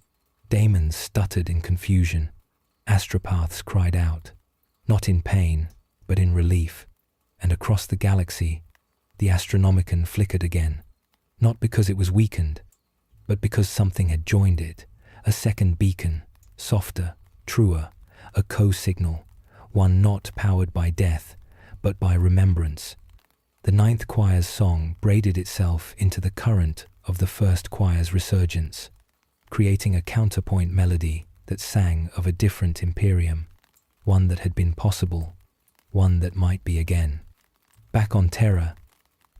Daemons stuttered in confusion. Astropaths cried out, not in pain, but in relief. And across the galaxy, the Astronomicon flickered again, not because it was weakened, but because something had joined it, a second beacon, softer, truer, a co-signal, one not powered by death, but by remembrance. The 9th choir's song braided itself into the current of the first choir's resurgence, creating a counterpoint melody that sang of a different imperium, one that had been possible, one that might be again. Back on Terra,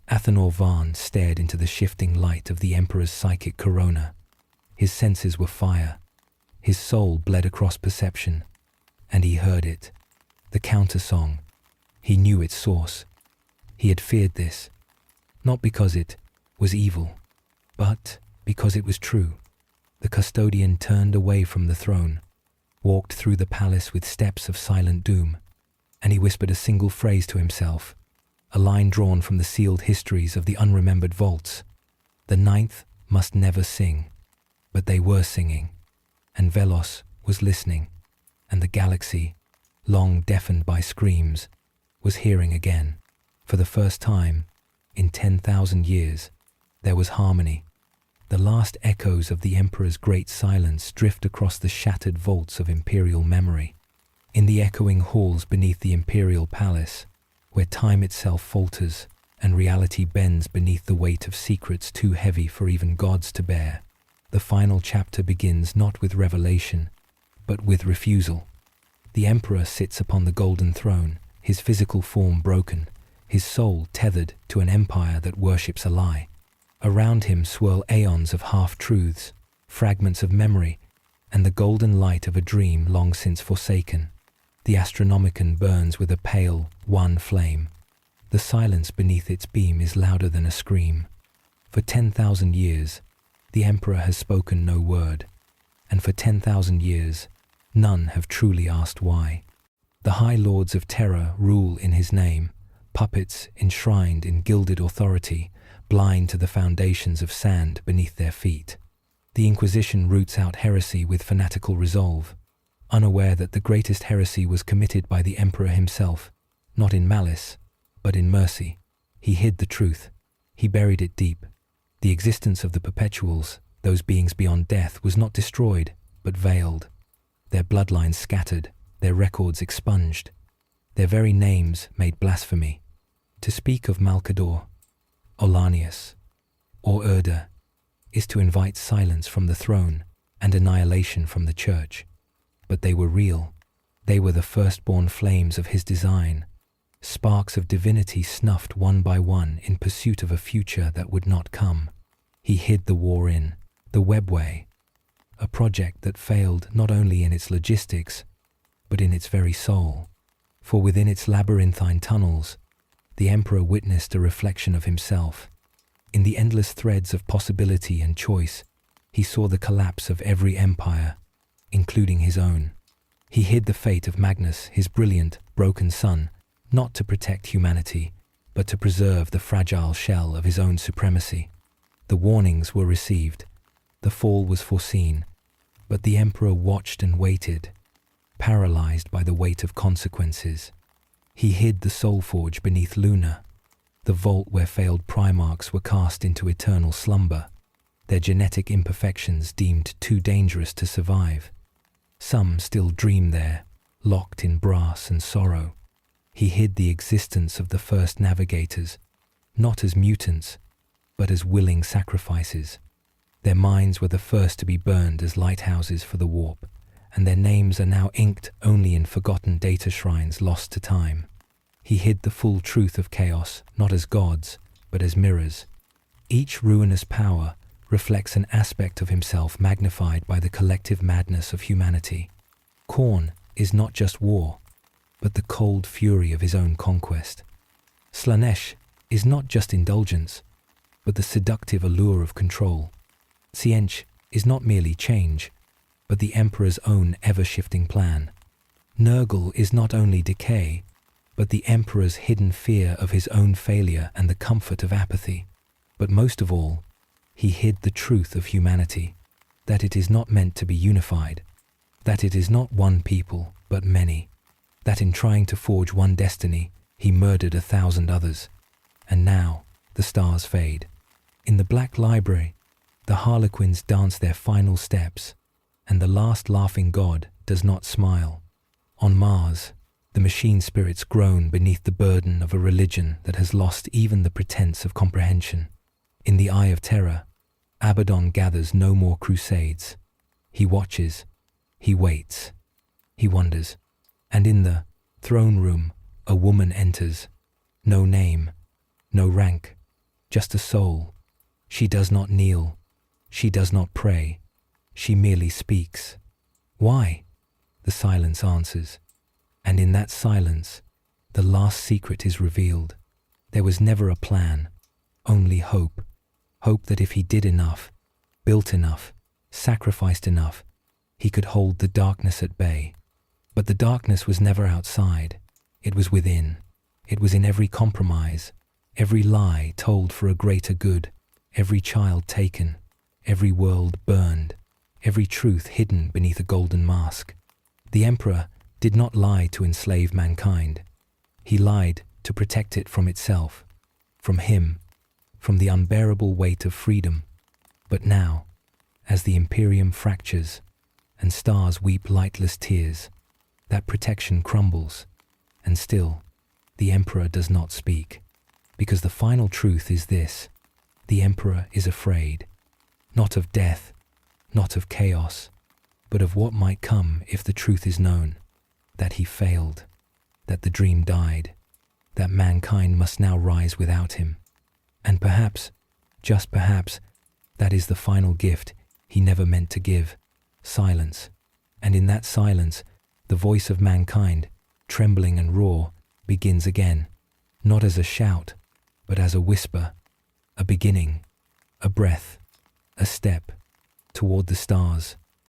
Athanor Varn stared into the shifting light of the Emperor's psychic corona. His senses were fire. His soul bled across perception, and he heard it. The counter-song. He knew its source. He had feared this, not because it was evil, but because it was true. The custodian turned away from the throne, walked through the palace with steps of silent doom, and he whispered a single phrase to himself, a line drawn from the sealed histories of the unremembered vaults. The ninth must never sing, but they were singing, and Velos was listening, and the galaxy, long deafened by screams, was hearing again. For the first time, in 10,000 years, there was harmony. The last echoes of the Emperor's great silence drift across the shattered vaults of imperial memory. In the echoing halls beneath the imperial palace, where time itself falters and reality bends beneath the weight of secrets too heavy for even gods to bear, the final chapter begins not with revelation, but with refusal. The Emperor sits upon the golden throne, his physical form broken, his soul tethered to an empire that worships a lie. Around him swirl aeons of half-truths, fragments of memory, and the golden light of a dream long since forsaken. The Astronomicon burns with a pale, wan flame. The silence beneath its beam is louder than a scream. For 10,000 years, the Emperor has spoken no word, and for 10,000 years, none have truly asked why. The High Lords of Terror rule in his name, puppets enshrined in gilded authority, blind to the foundations of sand beneath their feet. The Inquisition roots out heresy with fanatical resolve, unaware that the greatest heresy was committed by the Emperor himself, not in malice, but in mercy. He hid the truth. He buried it deep. The existence of the Perpetuals, those beings beyond death, was not destroyed, but veiled. Their bloodlines scattered, their records expunged, their very names made blasphemy. To speak of Malcador, Olanius, or Urda is to invite silence from the throne and annihilation from the church. But they were real. They were the firstborn flames of his design, sparks of divinity snuffed one by one in pursuit of a future that would not come. He hid the war in the webway, a project that failed not only in its logistics, but in its very soul. For within its labyrinthine tunnels, the Emperor witnessed a reflection of himself. In the endless threads of possibility and choice, he saw the collapse of every empire, including his own. He hid the fate of Magnus, his brilliant, broken son, not to protect humanity, but to preserve the fragile shell of his own supremacy. The warnings were received. The fall was foreseen, but the Emperor watched and waited, paralyzed by the weight of consequences. He hid the Soul Forge beneath Luna, the vault where failed Primarchs were cast into eternal slumber, their genetic imperfections deemed too dangerous to survive. Some still dream there, locked in brass and sorrow. He hid the existence of the first navigators, not as mutants, but as willing sacrifices. Their minds were the first to be burned as lighthouses for the warp, and their names are now inked only in forgotten data shrines lost to time. He hid the full truth of chaos, not as gods, but as mirrors. Each ruinous power reflects an aspect of himself magnified by the collective madness of humanity. Khorne is not just war, but the cold fury of his own conquest. Slaanesh is not just indulgence, but the seductive allure of control. Tsiench is not merely change, but the Emperor's own ever-shifting plan. Nurgle is not only decay, but the Emperor's hidden fear of his own failure and the comfort of apathy. But most of all, he hid the truth of humanity, that it is not meant to be unified, that it is not one people, but many, that in trying to forge one destiny, he murdered 1,000 others. And now, the stars fade. In the Black Library, the Harlequins dance their final steps, and the last laughing god does not smile. On Mars, the machine spirits groan beneath the burden of a religion that has lost even the pretense of comprehension. In the Eye of Terror, Abaddon gathers no more crusades. He watches, he waits, he wonders. And in the throne room, a woman enters. No name, no rank, just a soul. She does not kneel, she does not pray, she merely speaks. Why? The silence answers. And in that silence, the last secret is revealed. There was never a plan, only hope. Hope that if he did enough, built enough, sacrificed enough, he could hold the darkness at bay. But the darkness was never outside. It was within. It was in every compromise, every lie told for a greater good, every child taken, every world burned, every truth hidden beneath a golden mask. The Emperor did not lie to enslave mankind. He lied to protect it from itself, from him, from the unbearable weight of freedom. But now, as the Imperium fractures and stars weep lightless tears, that protection crumbles, and still the Emperor does not speak. Because the final truth is this: the Emperor is afraid, not of death, not of chaos, but of what might come if the truth is known, that he failed, that the dream died, that mankind must now rise without him. And perhaps, just perhaps, that is the final gift he never meant to give: silence. And in that silence, the voice of mankind, trembling and raw, begins again, not as a shout, but as a whisper, a beginning, a breath, a step toward the stars.